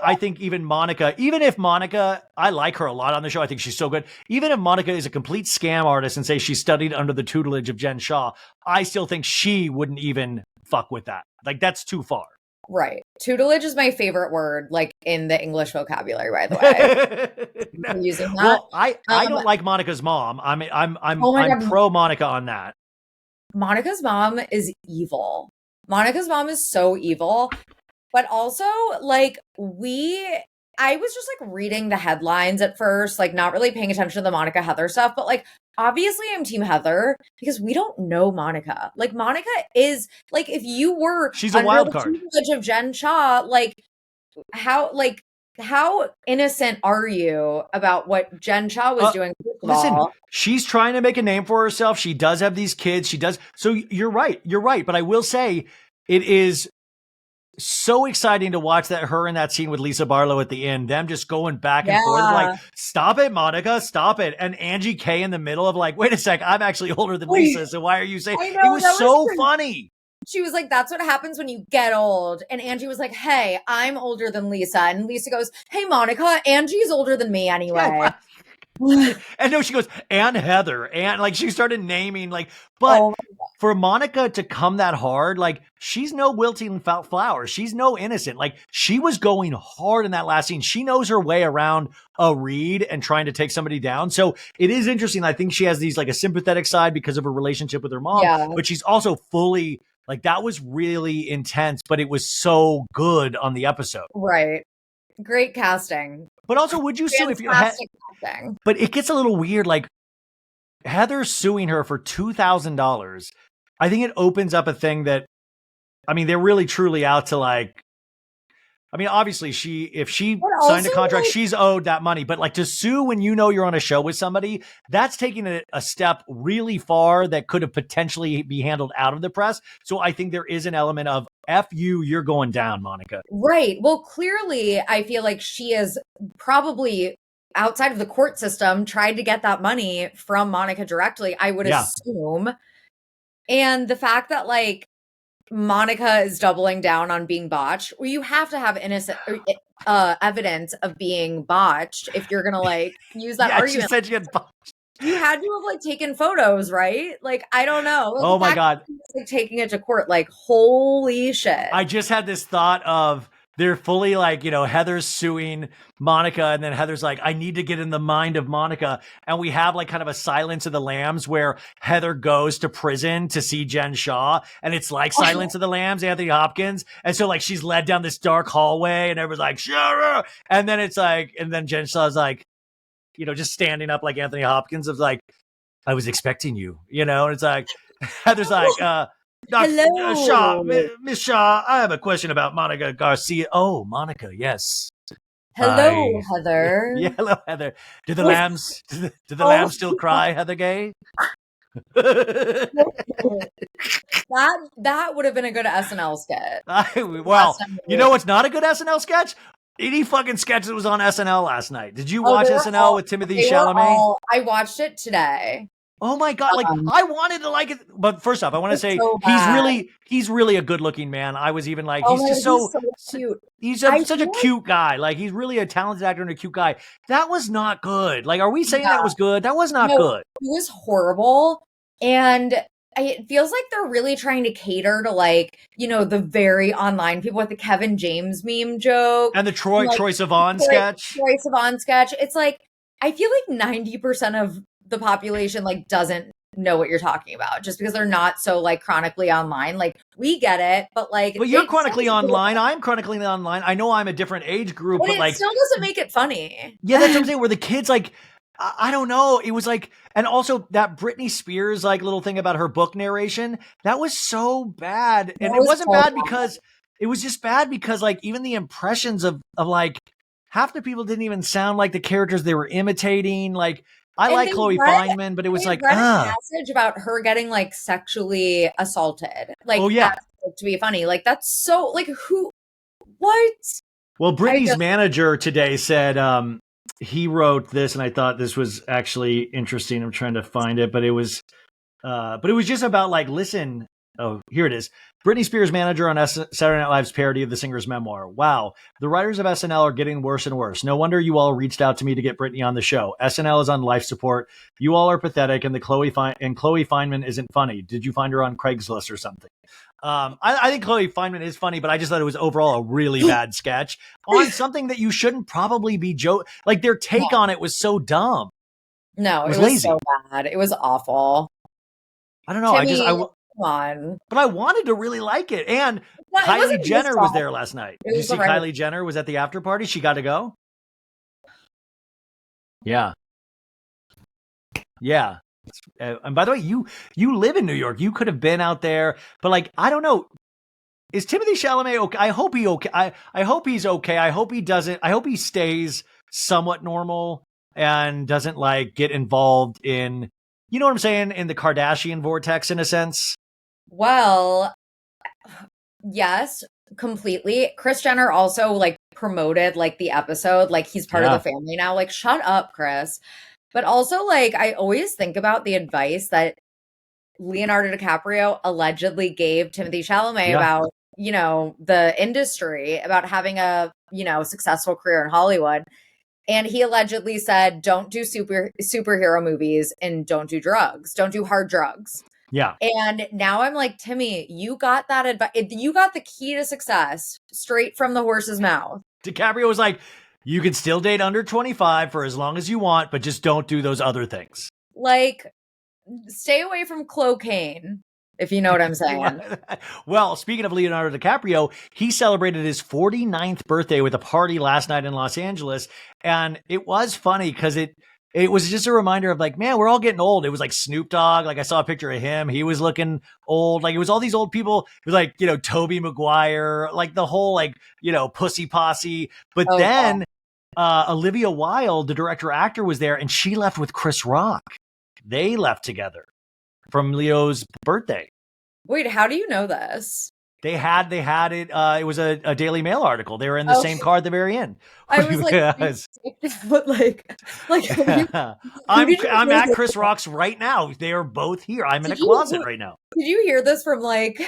I think even Monica, even if Monica, I like her a lot on the show. I think she's so good. Even if Monica is a complete scam artist and say she studied under the tutelage of Jen Shah, I still think she wouldn't even fuck with that. Like that's too far. Right. Tutelage is my favorite word, like in the English vocabulary, by the way. No. Using that. Well, I don't like Monica's mom. I'm pro Monica on that. Monica's mom is evil. Monica's mom is so evil. But also, like, I was just like reading the headlines at first, like not really paying attention to the Monica Heather stuff, but like obviously I'm team Heather because we don't know Monica. Like Monica is like if you were she's a wild card of Jen Shah, like how innocent are you about what Jen Shah was doing? Listen, she's trying to make a name for herself. She does have these kids. She does. So you're right. You're right. But I will say it is so exciting to watch that her in that scene with Lisa Barlow at the end, them just going back and forth like, stop it, Monica, stop it. And Angie K in the middle of like, wait a sec, I'm actually older than Lisa. So why are you saying it was so funny? She was like, that's what happens when you get old. And Angie was like, hey, I'm older than Lisa. And Lisa goes, hey, Monica, Angie's older than me anyway. And no, she goes, and Heather. And like, she started naming like, but for Monica to come that hard, like she's no wilting flower. She's no innocent. Like she was going hard in that last scene. She knows her way around a read and trying to take somebody down. So it is interesting. I think she has these like a sympathetic side because of her relationship with her mom, but she's also fully like, that was really intense, but it was so good on the episode. Right. Great casting. But also, would you sue if you casting? But it gets a little weird. Like Heather's suing her for $2,000. I think it opens up a thing that, I mean, they're really truly out to like, I mean, obviously if she signed a contract, she's owed that money, but like to sue when you know you're on a show with somebody, that's taking it a step really far that could have potentially be handled out of the press. So I think there is an element of F you, you're going down, Monica. Right. Well, clearly I feel like she is probably outside of the court system tried to get that money from Monica directly, I would assume. And the fact that like Monica is doubling down on being botched, well, you have to have innocent evidence of being botched if you're gonna like use that argument. She said she had botched. You had to have like taken photos, right? Like I don't know. Like, oh my God, like taking it to court, like holy shit. I just had this thought of they're fully like, you know, Heather's suing Monica, and then Heather's like, I need to get in the mind of Monica. And we have like kind of a Silence of the Lambs where Heather goes to prison to see Jen Shah. And it's like Silence of the Lambs, Anthony Hopkins. And so like she's led down this dark hallway and everyone's like, sure. And then it's like, and then Jen Shah's like, you know, just standing up like Anthony Hopkins of like, I was expecting you, you know, and it's like, Heather's like, hello, Shah, Miss Shah, I have a question about Monica Garcia. Oh, Monica, yes. Hello, Heather. Yeah, hello, Heather. Do the lambs lambs still cry, Heather Gay? That would have been a good SNL sketch. Well, you know what's not a good SNL sketch? Any fucking sketch that was on SNL last night. Did you watch SNL with Timothy Chalamet? I watched it today. Oh my God. Like I wanted to like it. But first off, I want to say he's really a good looking man. I was even like, he's just so cute. He's such a cute guy. Like he's really a talented actor and a cute guy. That was not good. Like, are we saying that was good? That was not good. It was horrible. And it feels like they're really trying to cater to like, you know, the very online people with the Kevin James meme joke. And the Troye Sivan sketch. Troye Sivan sketch. It's like, I feel like 90% of the population like doesn't know what you're talking about just because they're not so like chronically online. Like we get it, but like. But you're chronically online. I'm chronically online. I know I'm a different age group, but like. It still doesn't make it funny. Yeah, that's what I'm saying. Where the kids like, I don't know. It was like, and also that Britney Spears like little thing about her book narration, that was so bad. And it wasn't bad because it was just bad because like even the impressions of like half the people didn't even sound like the characters they were imitating. Like I like Chloe Fineman, but it was like, a message about her getting like sexually assaulted. Like, oh yeah, to be funny. Like that's so like what? Well, Brittany's manager today said he wrote this, and I thought this was actually interesting. I'm trying to find it, but it was just about like, listen. Oh, here it is. Britney Spears' manager on Saturday Night Live's parody of the singer's memoir. Wow, the writers of SNL are getting worse and worse. No wonder you all reached out to me to get Britney on the show. SNL is on life support. You all are pathetic, and Chloe Fineman isn't funny. Did you find her on Craigslist or something? I think Chloe Fineman is funny, but I just thought it was overall a really bad sketch on something that you shouldn't probably be like their take on it was so dumb. No, it was lazy. So bad. It was awful. I don't know. Timmy, come on. But I wanted to really like it. And Kylie Jenner was there last night. Did you see Kylie Jenner was at the after party? She got to go? Yeah. Yeah. And by the way, you live in New York. You could have been out there, but like, I don't know. Is Timothée Chalamet okay? I hope he okay. I hope he's okay. I hope he stays somewhat normal and doesn't like get involved in, you know what I'm saying, in the Kardashian vortex in a sense. Well, yes, completely. Kris Jenner also like promoted like the episode, like he's part of the family now. Like, shut up, Kris. But also, like, I always think about the advice that Leonardo DiCaprio allegedly gave Timothée Chalamet about, you know, the industry, about having a, you know, successful career in Hollywood. And he allegedly said, don't do superhero movies and don't do drugs. Don't do hard drugs. Yeah. And now I'm like, Timmy, you got that advice. You got the key to success straight from the horse's mouth. DiCaprio was like, you can still date under 25 for as long as you want, but just don't do those other things. Like, stay away from cocaine, if you know what I'm saying. Well, speaking of Leonardo DiCaprio, he celebrated his 49th birthday with a party last night in Los Angeles. And it was funny because it was just a reminder of like, man, we're all getting old. It was like Snoop Dogg. Like I saw a picture of him. He was looking old. Like it was all these old people. It was like, you know, Tobey Maguire, like the whole like, you know, Pussy Posse. But then Olivia Wilde, the director actor, was there and she left with Chris Rock. They left together from Leo's birthday. Wait, how do you know this? They had it. It was a Daily Mail article. They were in the same car at the very end. I was I'm at Chris Rock's right now. They are both here. I'm in a closet right now. Did you hear this from like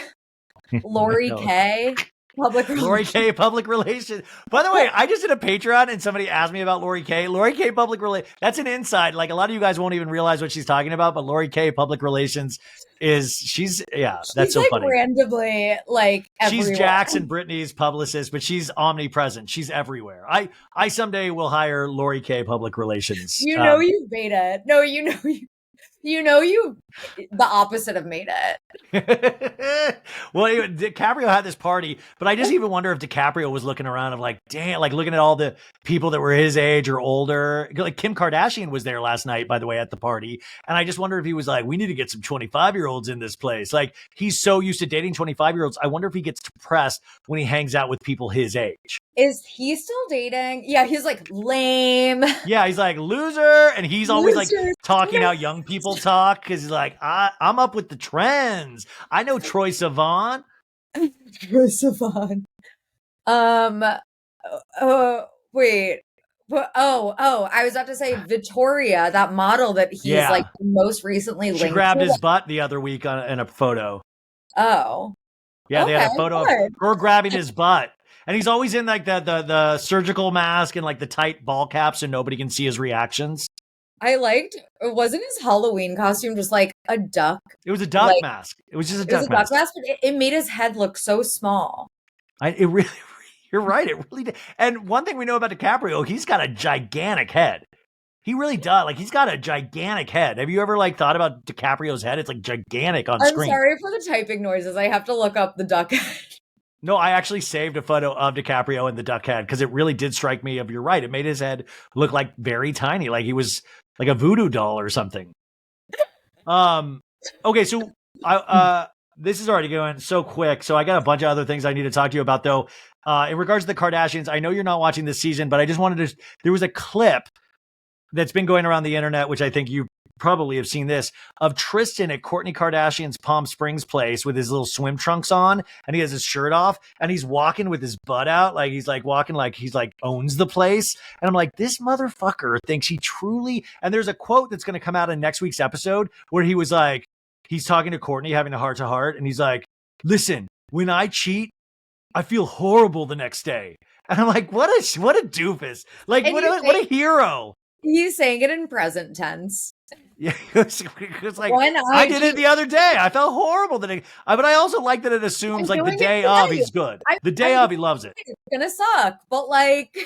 Lori K? Lori K, public relations. By the way, I just did a Patreon and somebody asked me about Lori K. Lori K, public relations. That's an inside. Like a lot of you guys won't even realize what she's talking about, but Lori K, public relations she's that's so like funny. Randomly, like everywhere. She's Jax and Brittany's publicist, but she's omnipresent. She's everywhere. I someday will hire Lori K, public relations. You know you made it. No, you the opposite of made it. Well, DiCaprio had this party, but I just even wonder if DiCaprio was looking around of like, damn, like looking at all the people that were his age or older. Like Kim Kardashian was there last night, by the way, at the party. And I just wonder if he was like, we need to get some 25-year-olds in this place. Like he's so used to dating 25-year-olds. I wonder if he gets depressed when he hangs out with people his age. Is he still dating? Yeah, he's like lame. Yeah, he's like loser. And he's always like talking how young people talk because he's like, I'm up with the trends. I know Troye Sivan. Troye Sivan. Wait. I was about to say Victoria, that model that he's like most recently linked. She grabbed his butt the other week in a photo. Oh. Yeah, they had a photo of her grabbing his butt. And he's always in like the surgical mask and like the tight ball cap so nobody can see his reactions. Wasn't his Halloween costume just like a duck? It was a duck mask. It was just a duck mask. But it made his head look so small. You're right. It really did. And one thing we know about DiCaprio, he's got a gigantic head. He really does. Like he's got a gigantic head. Have you ever like thought about DiCaprio's head? It's like gigantic on screen. I'm sorry for the typing noises. I have to look up the duck head. No, I actually saved a photo of DiCaprio and the duck head because it really did strike me of, you're right. It made his head look like very tiny, like he was like a voodoo doll or something. Okay, so this is already going so quick. So I got a bunch of other things I need to talk to you about though. In regards to the Kardashians, I know you're not watching this season, but I just wanted to, there was a clip that's been going around the internet, which I think you probably have seen this, of Tristan at Kourtney Kardashian's Palm Springs place with his little swim trunks on, and he has his shirt off, and he's walking with his butt out, like he's like walking like he's like owns the place. And I'm like, this motherfucker thinks he truly. And there's a quote that's going to come out in next week's episode where he was like, he's talking to Kourtney, having a heart to heart, and he's like, listen, when I cheat, I feel horrible the next day. And I'm like, what a doofus. Like, what a hero. He's saying it in present tense. Yeah, it's like, I did it the other day. I felt horrible but I also like that it assumes like the day of he's good. The day of he loves it. It's gonna suck, but like.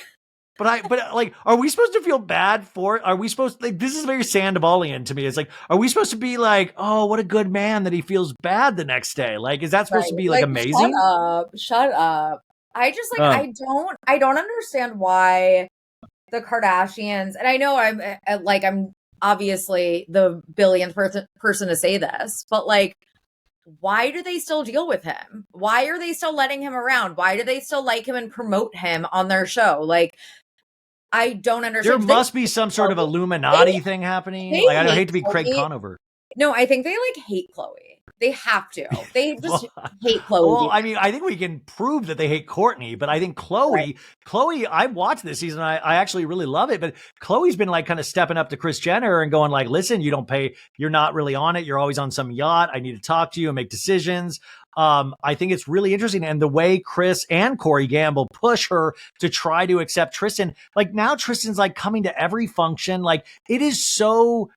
But like, are we supposed to feel bad for it? Are we supposed to, like, this is very Sandovallian to me. It's like, are we supposed to be like, oh, what a good man that he feels bad the next day? Like, is that supposed to be like amazing? Shut up. I just like, I don't understand why the Kardashians, and I know I'm obviously the billionth person to say this, but like, why do they still deal with him? Why are they still letting him around? Why do they still like him and promote him on their show? Like, I don't understand. There must be some sort of Illuminati thing happening. Like, I hate to be Craig Conover. No, I think they like hate Khloe. They have to. They just hate Khloe. Well, I mean, I think we can prove that they hate Kourtney, but I think Khloe, I watched this season. I actually really love it, but Khloe's been like kind of stepping up to Kris Jenner and going like, listen, you don't pay, you're not really on it. You're always on some yacht. I need to talk to you and make decisions. I think it's really interesting. And the way Kris and Corey Gamble push her to try to accept Tristan, like now Tristan's like coming to every function. Like it is so.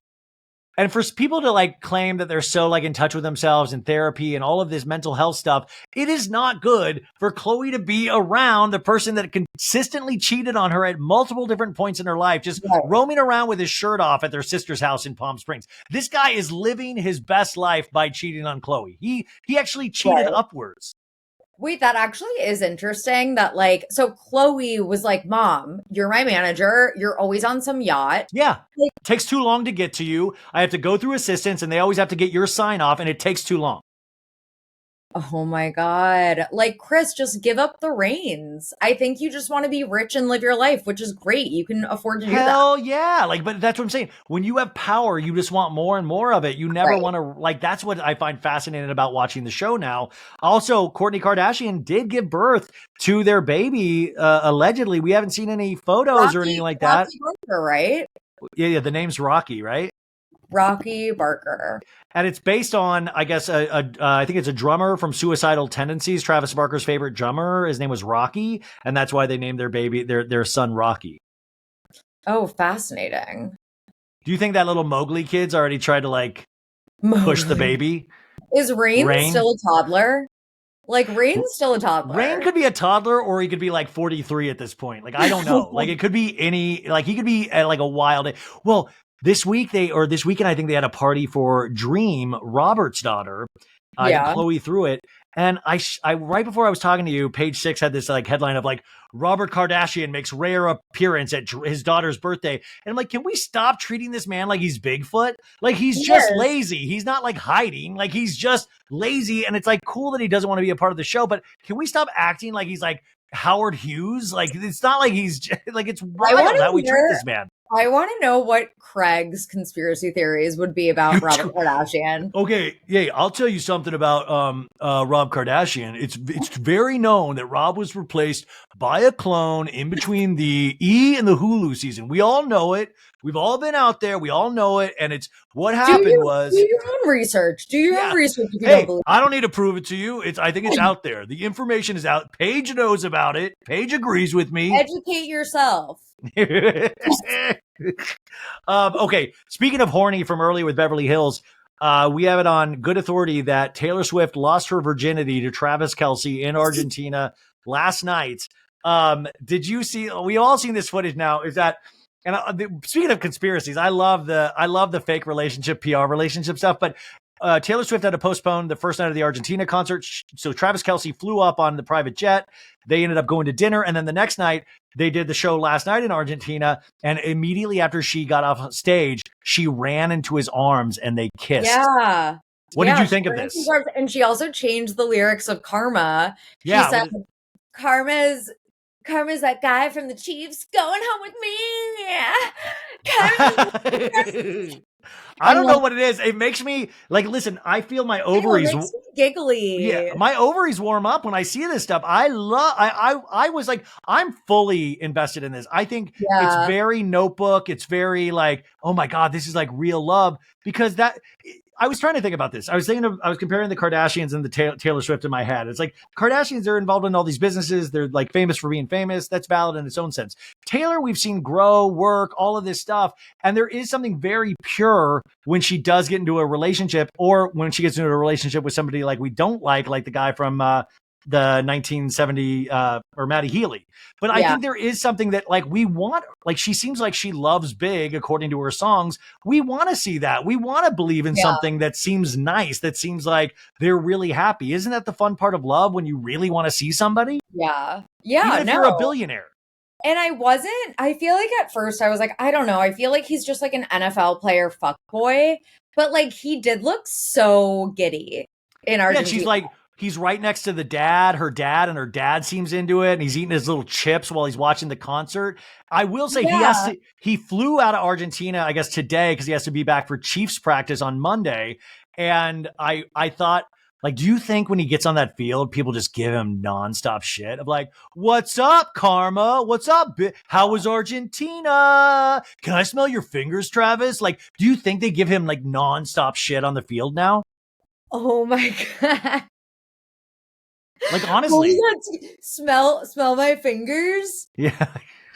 And for people to like claim that they're so like in touch with themselves and therapy and all of this mental health stuff, it is not good for Khloe to be around the person that consistently cheated on her at multiple different points in her life, just roaming around with his shirt off at their sister's house in Palm Springs. This guy is living his best life by cheating on Khloe. He actually cheated upwards. Wait, that actually is interesting that like, so Khloe was like, Mom, you're my manager. You're always on some yacht. Yeah. Like, takes too long to get to you. I have to go through assistants and they always have to get your sign off and it takes too long. Oh my God. Like, Kris, just give up the reins. I think you just want to be rich and live your life, which is great. You can afford to do that. Hell yeah. Like, but that's what I'm saying. When you have power, you just want more and more of it. You never want to, like, that's what I find fascinating about watching the show now. Also, Kourtney Kardashian did give birth to their baby, allegedly. We haven't seen any photos or anything like that. Rocky Barker, right? Yeah. The name's Rocky, right? Rocky Barker. And it's based on, I guess, I think it's a drummer from Suicidal Tendencies, Travis Barker's favorite drummer. His name was Rocky, and that's why they named their baby, their son, Rocky. Oh, fascinating. Do you think that little Mowgli kid's already tried to, like, push the baby? Is Rain still a toddler? Like, Rain's still a toddler. Rain could be a toddler, or he could be, like, 43 at this point. Like, I don't know. Like, it could be any, like, he could be, like, a wild... Well... This weekend, I think they had a party for Dream, Robert's daughter. Khloe threw it. And I right before I was talking to you, Page 6 had this like headline of like, Robert Kardashian makes rare appearance at his daughter's birthday. And I'm like, can we stop treating this man like he's Bigfoot? Like he's just lazy. He's not like hiding. Like he's just lazy. And it's like cool that he doesn't want to be a part of the show. But can we stop acting like he's like Howard Hughes? Like it's not like he's like, it's wild how we treat this man. I want to know what Craig's conspiracy theories would be about Robert Kardashian. Okay, yeah, I'll tell you something about Rob Kardashian. It's very known that Rob was replaced by a clone in between the E and the Hulu season. We all know it. We've all been out there. We all know it. And it's what happened was... Do your own research. Do your own research if you don't believe it. I don't need to prove it to you. I think it's out there. The information is out. Paige knows about it. Paige agrees with me. Educate yourself. Okay, speaking of horny from earlier with Beverly Hills, we have it on good authority that Taylor Swift lost her virginity to Travis Kelce in Argentina last night. Did you see? We all seen this footage now. Is that? And speaking of conspiracies, I love the fake relationship, PR relationship stuff, but. Taylor Swift had to postpone the first night of the Argentina concert. So Travis Kelce flew up on the private jet. They ended up going to dinner. And then the next night, they did the show last night in Argentina. And immediately after she got off stage, she ran into his arms and they kissed. Yeah. What did you think of this? And she also changed the lyrics of Karma. She said, Karma's Karma's that guy from the Chiefs going home with me. I don't know what it is. It makes me like, listen, I feel my ovaries. It makes me giggly. Yeah, my ovaries warm up when I see this stuff. I was like, I'm fully invested in this. I think it's very Notebook. It's very like, oh my God, this is like real love, because I was trying to think about this. I was comparing the Kardashians and the Taylor Swift in my head. It's like Kardashians are involved in all these businesses. They're like famous for being famous. That's valid in its own sense. Taylor, we've seen grow, work, all of this stuff. And there is something very pure when she does get into a relationship, or when she gets into a relationship with somebody like we don't like the guy from the 1970 or Maddie Healy. But I think there is something that like we want, like she seems like she loves big according to her songs. We want to see that. We want to believe in something that seems nice, that seems like they're really happy. Isn't that the fun part of love, when you really want to see somebody? Yeah. Even if you're a billionaire. And I feel like at first I was like, I don't know. I feel like he's just like an NFL player fuckboy, but like he did look so giddy in Argentina. Yeah, she's like, he's right next to the dad, her dad, and her dad seems into it. And he's eating his little chips while he's watching the concert. I will say he flew out of Argentina, I guess today, because he has to be back for Chiefs practice on Monday. And I thought, like, do you think when he gets on that field, people just give him nonstop shit of like, what's up, Karma? What's up? How was Argentina? Can I smell your fingers, Travis? Like, do you think they give him like nonstop shit on the field now? Oh my God. Like, honestly, smell my fingers. Yeah.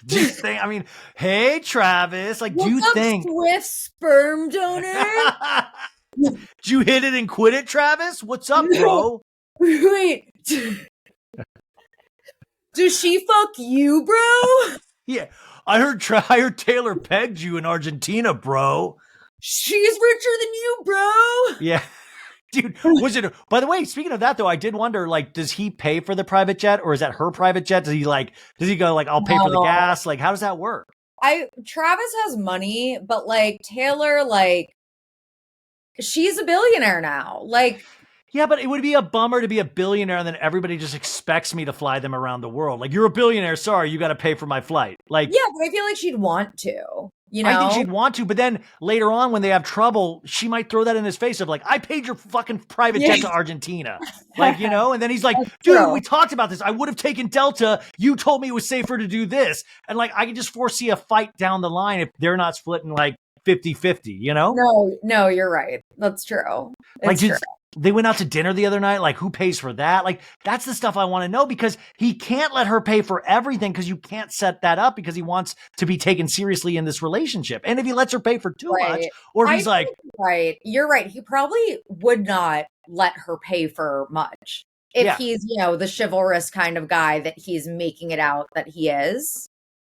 Do you think? I mean, hey, Travis. Like, do you think Swift sperm donor? Did you hit it and quit it, Travis? What's up, bro? Wait. Does she fuck you, bro? Yeah, I heard Taylor pegged you in Argentina, bro. She's richer than you, bro. Yeah. Dude, by the way, speaking of that though, I did wonder, like, does he pay for the private jet, or is that her private jet? Does he go like, I'll pay for the gas? Like, how does that work? Travis has money, but like Taylor, like, she's a billionaire now. Like, yeah, but it would be a bummer to be a billionaire and then everybody just expects me to fly them around the world. Like, you're a billionaire, sorry, you got to pay for my flight. Like, yeah, but I feel like she'd want to. You know? I think she'd want to, but then later on when they have trouble, she might throw that in his face of like, I paid your fucking private jet to Argentina. Like, you know, and then he's like, dude, we talked about this. I would have taken Delta. You told me it was safer to do this. And like, I can just foresee a fight down the line if they're not splitting like 50-50, you know? No, you're right. That's true. Like, they went out to dinner the other night. Like, who pays for that? Like, that's the stuff I want to know, because he can't let her pay for everything, because you can't set that up, because he wants to be taken seriously in this relationship. And if he lets her pay for too much, or if he's like, you're right. He probably would not let her pay for much if he's, you know, the chivalrous kind of guy that he's making it out that he is.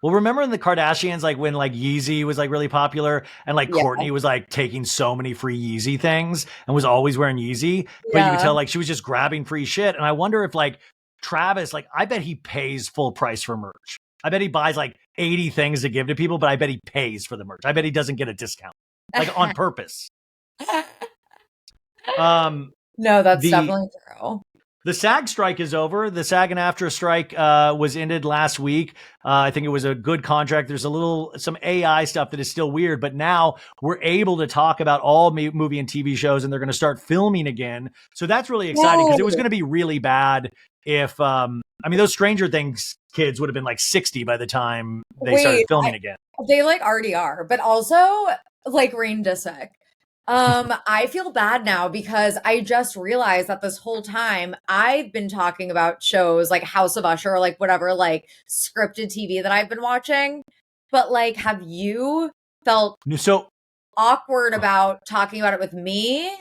Well, remember in the Kardashians, like when like Yeezy was like really popular, and like Kourtney was like taking so many free Yeezy things and was always wearing Yeezy, but you could tell like she was just grabbing free shit. And I wonder if like Travis, like, I bet he pays full price for merch. I bet he buys like 80 things to give to people, but I bet he pays for the merch. I bet he doesn't get a discount, like on purpose. No, that's definitely true. The SAG strike is over. The SAG and AFTRA strike was ended last week. I think it was a good contract. There's some AI stuff that is still weird, but now we're able to talk about all movie and TV shows, and they're going to start filming again. So that's really exciting, because it was going to be really bad if, I mean, those Stranger Things kids would have been like 60 by the time they started filming again. They like already are, but also like Rain Disick. I feel bad now, because I just realized that this whole time I've been talking about shows like House of Usher, or like whatever, like scripted TV that I've been watching. But like, have you felt awkward about talking about it with me?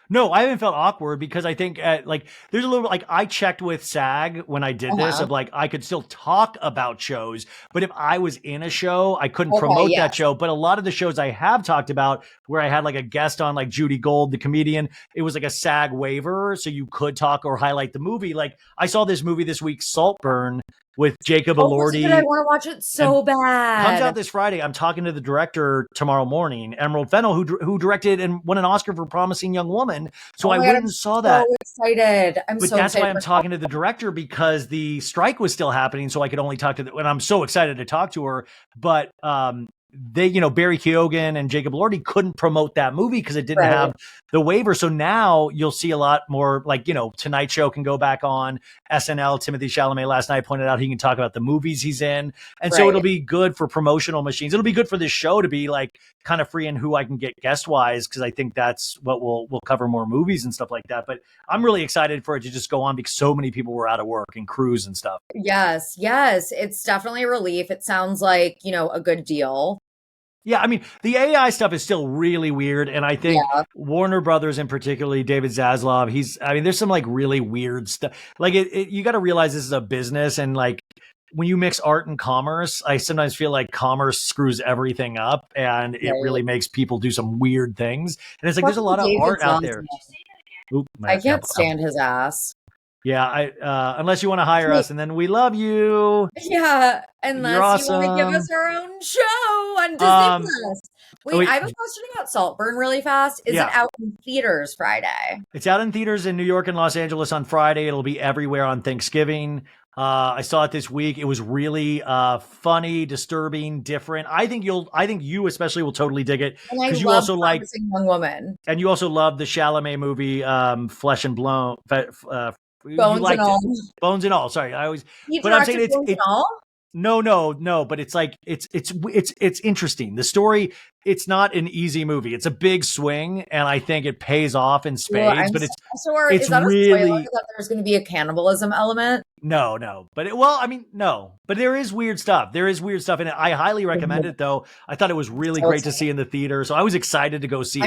No, I haven't felt awkward, because I think like there's a little, like, I checked with SAG when I did this of like, I could still talk about shows, but if I was in a show, I couldn't promote that show. But a lot of the shows I have talked about where I had like a guest on, like Judy Gold, the comedian, it was like a SAG waiver. So you could talk or highlight the movie. Like, I saw this movie this week, Saltburn, with Jacob Oh, Elordi. I want to watch it so bad. Comes out this Friday. I'm talking to the director tomorrow morning, Emerald Fennell, who directed and won an Oscar for Promising Young Woman. So I went and saw that. So excited. But that's why I'm talking to the director, because the strike was still happening. So I could only talk to and I'm so excited to talk to her. But they, Barry Keoghan and Jacob Elordi couldn't promote that movie because it didn't have the waiver. So now you'll see a lot more, like, Tonight Show can go back on SNL. Timothy Chalamet last night pointed out he can talk about the movies he's in. And so it'll be good for promotional machines. It'll be good for this show to be like kind of free in who I can get guest wise, because I think that's what we'll cover more movies and stuff like that. But I'm really excited for it to just go on because so many people were out of work and crews and stuff. Yes. It's definitely a relief. It sounds like, a good deal. Yeah, I mean, the AI stuff is still really weird. And I think Warner Brothers, in particularly David Zaslav, there's some like really weird stuff. Like you got to realize this is a business. And like when you mix art and commerce, I sometimes feel like commerce screws everything up and it really makes people do some weird things. And it's like, there's a lot of art out there. I can't stand his ass. Yeah, unless you want to hire us, and then we love you. Yeah, unless you want to give us our own show on Disney Plus. Wait, I have a question about Saltburn really fast. Is it out in theaters Friday? It's out in theaters in New York and Los Angeles on Friday. It'll be everywhere on Thanksgiving. I saw it this week. It was really funny, disturbing, different. I think you especially will totally dig it, because you also like Young Woman, and you also love the Chalamet movie, Flesh and Blown. Bones and all. Bones and all. Sorry, I always. But I'm saying it's all? No. But it's like it's interesting. The story. It's not an easy movie. It's a big swing, and I think it pays off in spades. But it's is that really a spoiler that there's going to be a cannibalism element? No. But there is weird stuff. And I highly recommend it, though. I thought it was really great to see in the theater, so I was excited to go see it.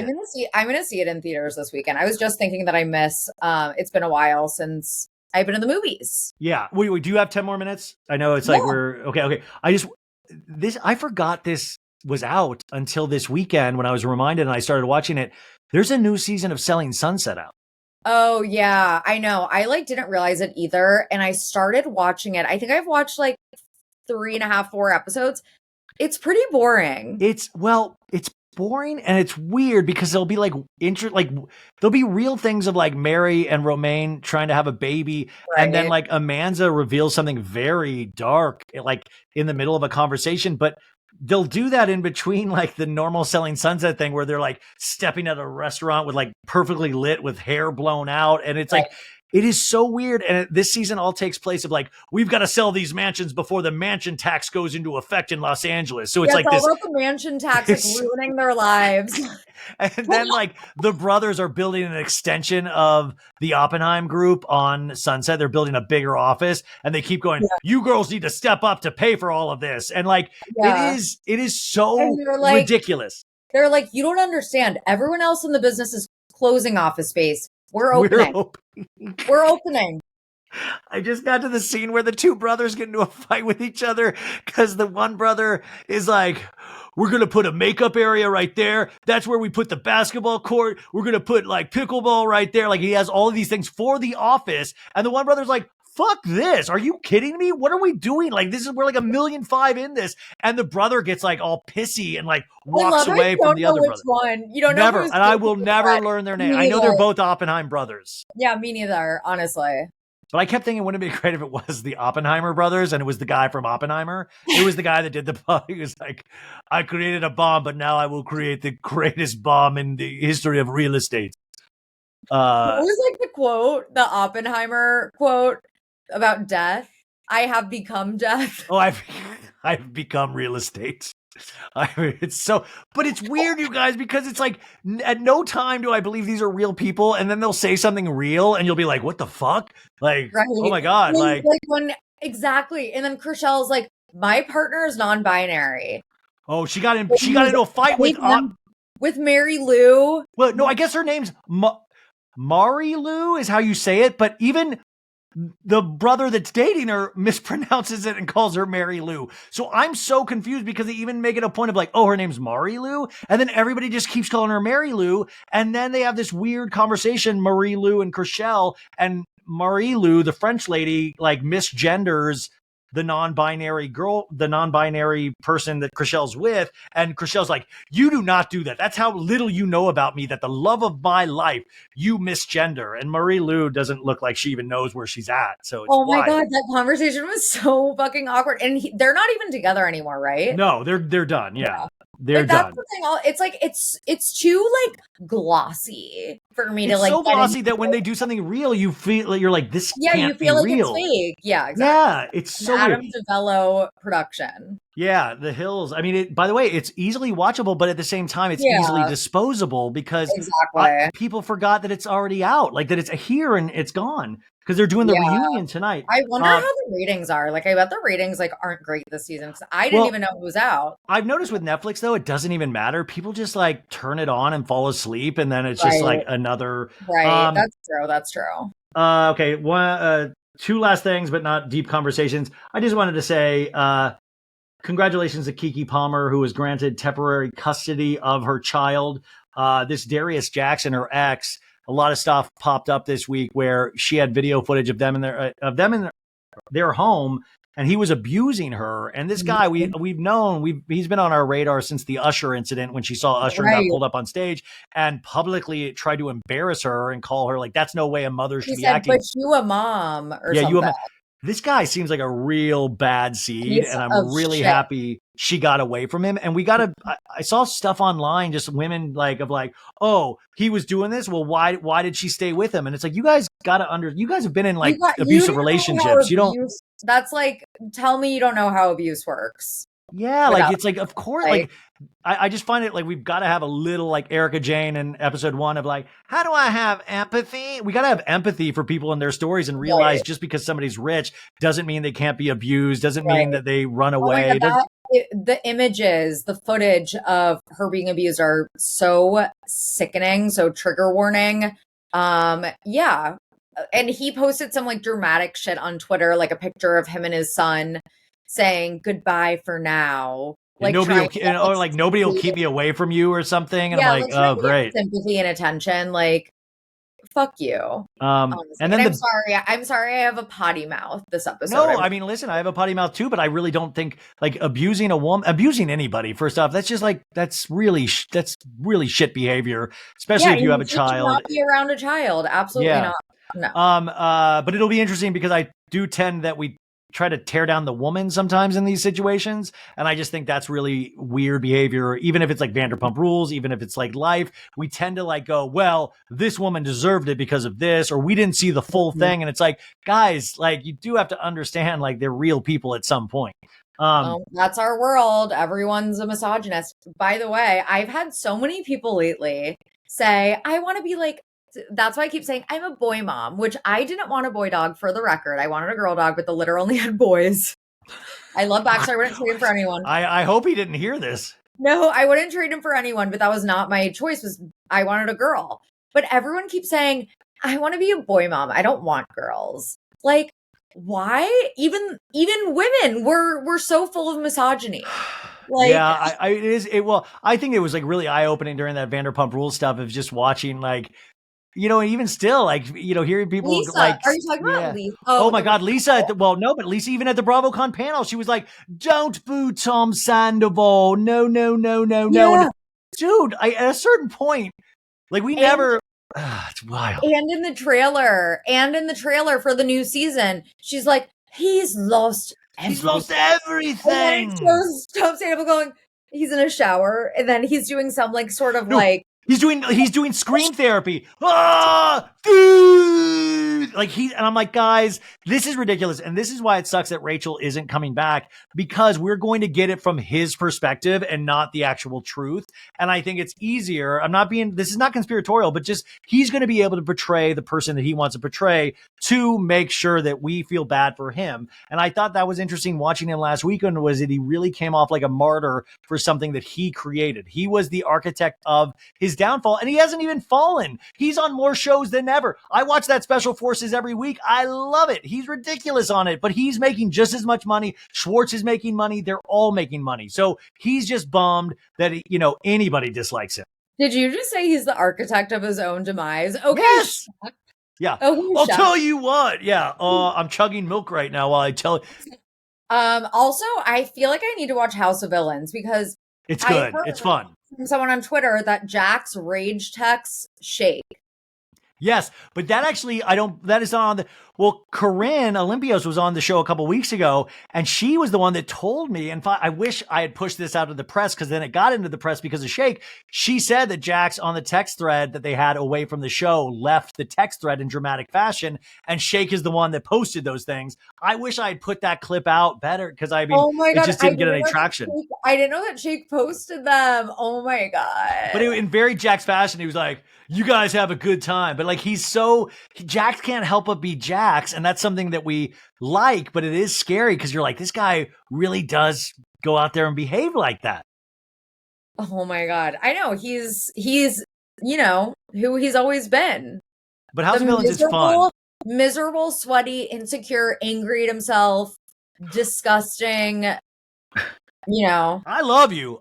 I'm gonna see it in theaters this weekend. I was just thinking that I miss. It's been a while since I've been in the movies. Yeah. Wait. Do you have 10 more minutes? I know it's like we're okay. I forgot this was out until this weekend when I was reminded and I started watching it. There's a new season of Selling Sunset out. Oh yeah, I know. I didn't realize it either. And I started watching it. I think I've watched 3.5, 4 episodes. It's pretty boring. It's boring and it's weird because there'll be there'll be real things of like Mary and Romaine trying to have a baby. And then like Amanza reveals something very dark, like in the middle of a conversation, but they'll do that in between like the normal Selling Sunset thing where they're like stepping at a restaurant with like perfectly lit with hair blown out. And it's like, it is so weird. And this season all takes place of like, we've got to sell these mansions before the mansion tax goes into effect in Los Angeles. So it's like this. All about the mansion tax ruining their lives. And then like the brothers are building an extension of the Oppenheim group on Sunset. They're building a bigger office and they keep going, you girls need to step up to pay for all of this. And like, it is so ridiculous. They're like, you don't understand. Everyone else in the business is closing office space. We're opening. We're opening. I just got to the scene where the two brothers get into a fight with each other because the one brother is like, we're going to put a makeup area right there. That's where we put the basketball court. We're going to put like pickleball right there. Like he has all of these things for the office. And the one brother's like, fuck this. Are you kidding me? What are we doing? Like we're like $1.5 million in this. And the brother gets like all pissy and like walks away from the other brother. One. You don't know. Never. And I will never learn their name. I know they're both Oppenheim brothers. Yeah, me neither, honestly. But I kept thinking, wouldn't it be great if it was the Oppenheimer brothers and it was the guy from Oppenheimer? It was the guy that did the bomb. He was like, I created a bomb, but now I will create the greatest bomb in the history of real estate. What was like the quote, the Oppenheimer quote about death? I have become death. Oh, I've become real estate. But it's weird, you guys, because it's like at no time do I believe these are real people, and then they'll say something real, and you'll be like, "What the fuck?" Like, oh my god, like when exactly. And then Chrishell's like, "My partner is non-binary." Oh, she got into a fight with Mary Lou. Well, no, I guess her name's Mari Lou is how you say it, but even the brother that's dating her mispronounces it and calls her Mary Lou. So I'm so confused because they even make it a point of like, oh, her name's Mari Lou. And then everybody just keeps calling her Mary Lou. And then they have this weird conversation, Marie Lou and Chrishell, and Marie Lou, the French lady, like misgenders the non-binary person that Chrishell's with. And Chrishell's like, you do not do that. That's how little you know about me, that the love of my life, you misgender. And Marie Lou doesn't look like she even knows where she's at. So it's oh my wild. God, that conversation was so fucking awkward. And they're not even together anymore, right? No, they're done. Yeah. They're like, that's done. The thing. It's like it's too like glossy for me to like. So glossy that when they do something real, you feel like you're like, this can't you feel be like real. It's fake. Yeah, exactly. Yeah, it's so Adam weird. DeVello production. Yeah, The Hills. I mean, by the way, it's easily watchable, but at the same time, it's easily disposable because people forgot that it's already out, like that it's here and it's gone because they're doing the reunion tonight. I wonder how the ratings are. Like, I bet the ratings like aren't great this season because I didn't even know it was out. I've noticed with Netflix though, it doesn't even matter. People just like turn it on and fall asleep, and then it's just like another. Right. That's true. Okay. Two last things, but not deep conversations. I just wanted to say, congratulations to Keke Palmer, who was granted temporary custody of her child. This Darius Jackson, her ex, a lot of stuff popped up this week where she had video footage of them in their home, and he was abusing her. And this guy, we've known, he's been on our radar since the Usher incident when she saw Usher and got pulled up on stage and publicly tried to embarrass her and call her like, that's no way a mother should be acting. But you a mom or something. You a mom. This guy seems like a real bad seed, and I'm really happy she got away from him. And I saw stuff online, just women oh, he was doing this. Well, why did she stay with him? And it's like, you guys have been in like abusive relationships. That's like, tell me you don't know how abuse works. Yeah. Like, it's like, of course, like I just find it like, we've got to have a little like Erica Jane in episode 1 of like, how do I have empathy? We got to have empathy for people and their stories and realize just because somebody's rich doesn't mean they can't be abused, doesn't mean that they run away. The images, the footage of her being abused are so sickening, so trigger warning. Yeah. And he posted some like dramatic shit on Twitter, like a picture of him and his son saying goodbye for now. Like nobody will keep me away from you or something. And I'm like, oh, great. Sympathy and attention. Like, fuck you. And then I'm sorry I have a potty mouth this episode. No, I mean, listen, I have a potty mouth too, but I really don't think like abusing a woman, abusing anybody, first off, that's just like, that's really shit behavior, especially if you have a child. Not be around a child. Absolutely not. No. But it'll be interesting because I do tend that we try to tear down the woman sometimes in these situations. And I just think that's really weird behavior. Even if it's like Vanderpump Rules, even if it's like life, we tend to like go, well, this woman deserved it because of this, or we didn't see the full thing. And it's like, guys, like you do have to understand, like they're real people at some point. That's our world. Everyone's a misogynist. By the way, I've had so many people lately say, I want to be like, that's why I keep saying I'm a boy mom, which I didn't want a boy dog for the record. I wanted a girl dog, but the litter only had boys. I love Baxter. I wouldn't trade him for anyone. I hope he didn't hear this. No, I wouldn't trade him for anyone, but that was not my choice. I wanted a girl. But everyone keeps saying, I want to be a boy mom. I don't want girls. Like, why? Even women, we're so full of misogyny. Like, yeah, I think it was like really eye-opening during that Vanderpump Rules stuff of just watching like, you know, even still, like, you know, hearing people Lisa, like, are you talking about Lisa? Oh my God, Lisa! But Lisa, even at the BravoCon panel, she was like, "Don't boo Tom Sandoval! No!" And, dude, at a certain point, like, it's wild. And in the trailer for the new season, she's like, "He's lost everything." And then Tom Sandoval going, he's in a shower, and then he's doing some like sort of like. He's doing scream therapy. Ah, dude! Like and I'm like, guys, this is ridiculous. And this is why it sucks that Rachel isn't coming back, because we're going to get it from his perspective and not the actual truth. And I think it's easier. This is not conspiratorial, but just he's going to be able to portray the person that he wants to portray to make sure that we feel bad for him. And I thought that was interesting watching him last weekend, was that he really came off like a martyr for something that he created. He was the architect of his downfall, and he hasn't even fallen. He's on more shows than ever. I watch that Special Forces every week. I love it. He's ridiculous on it, but he's making just as much money. Schwartz is making money. They're all making money. So he's just bummed that, anybody dislikes him. Did you just say he's the architect of his own demise? Okay. Yes. Yeah. I'll tell you what. Yeah. I'm chugging milk right now while I tell you. Also, I feel like I need to watch House of Villains because It's good. It's fun. From someone on Twitter that Jax rage texts Shake. Yes, but that actually, that is not on the, well, Corinne Olympios was on the show a couple weeks ago, and she was the one that told me, and I wish I had pushed this out to the press, because then it got into the press because of Shake. She said that Jax on the text thread that they had away from the show left the text thread in dramatic fashion, and Shake is the one that posted those things. I wish I had put that clip out better, because I mean, it just didn't get any traction. I didn't know that Shake posted them. Oh my God. But in very Jax fashion, he was like, you guys have a good time. But like, Jax can't help but be Jax. And that's something that we like, but it is scary because you're like, this guy really does go out there and behave like that. Oh my God. I know. He's, you know, who he's always been. But House of Villains is fun. Miserable, sweaty, insecure, angry at himself, disgusting. You know, I love you,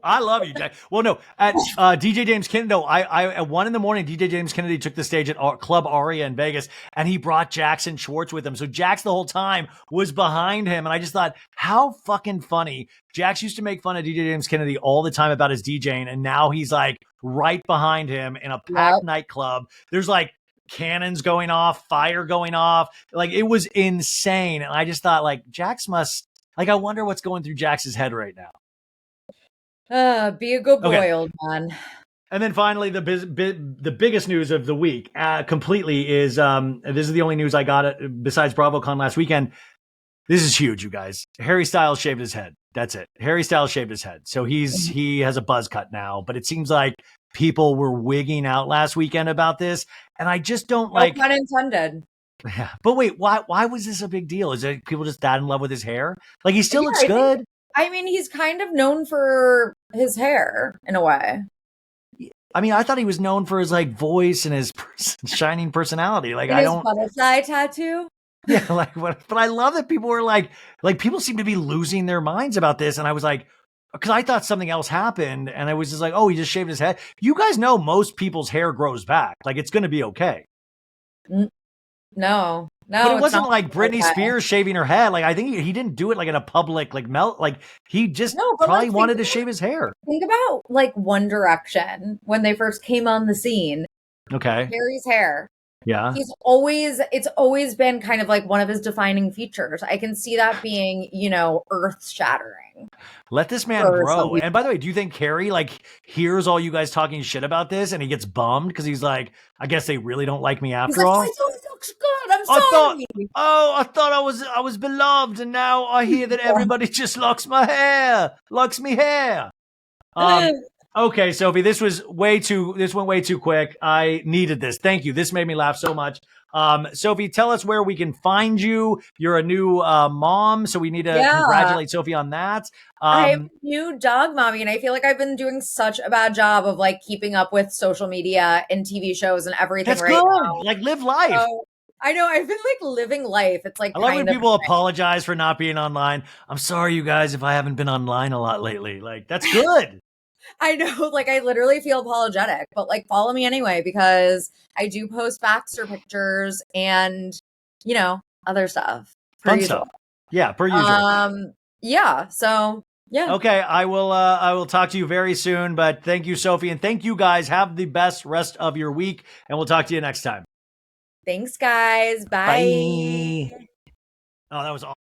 Jack. Well, no, at DJ James Kennedy, at 1 a.m, DJ James Kennedy took the stage at Club Aria in Vegas, and he brought Jackson Schwartz with him. So Jax the whole time was behind him, and I just thought, how fucking funny. Jax used to make fun of DJ James Kennedy all the time about his DJing, and now he's like right behind him in a packed nightclub. There's like cannons going off, fire going off, like it was insane. And I just thought, like, Jax must. Like, I wonder what's going through Jax's head right now. Be a good boy, old man. And then finally, the biggest news of the week completely is, this is the only news I got besides BravoCon last weekend. This is huge, you guys. Harry Styles shaved his head. That's it. Harry Styles shaved his head. So he has a buzz cut now, but it seems like people were wigging out last weekend about this. And I just don't like. No pun intended. Yeah. But wait, why was this a big deal? Is it people just that in love with his hair? Like, he still looks good. I mean, he's kind of known for his hair in a way. I mean, I thought he was known for his like voice and his shining personality. Like, and his butterfly tattoo. Yeah, like, but I love that people were like people seem to be losing their minds about this. And I was like, because I thought something else happened, and I was just like, oh, he just shaved his head. You guys know most people's hair grows back. Like, it's going to be okay. No, but it wasn't like Britney Spears shaving her head. Like, I think he didn't do it like in a public, like like he just probably wanted to shave his hair. Think about like One Direction when they first came on the scene. Okay. Harry's hair. Yeah. It's always been kind of like one of his defining features. I can see that being, you know, earth shattering. Let this man grow. And by the way, do you think Harry like hears all you guys talking shit about this and he gets bummed because he's like, I guess they really don't like me after all? It looks good. I'm sorry. I thought I was beloved, and now I hear that everybody just likes my hair, likes me hair. Okay, Sophie, this went way too quick. I needed this. Thank you. This made me laugh so much. Sophie, tell us where we can find you. You're a new mom, so we need to congratulate Sophie on that. I'm a new dog mommy, and I feel like I've been doing such a bad job of like keeping up with social media and TV shows and everything. That's good. Now. Like, live life. So, I know. I've been like living life. It's like I love when people apologize for not being online. I'm sorry, you guys, if I haven't been online a lot lately. Like, that's good. I know, like, I literally feel apologetic, but like, follow me anyway, because I do post Baxter pictures and, you know, other stuff. Fun stuff. Yeah, per usual. Yeah. So, yeah. Okay, I will talk to you very soon, but thank you, Sophie, and thank you guys. Have the best rest of your week, and we'll talk to you next time. Thanks, guys. Bye. Oh, that was awesome.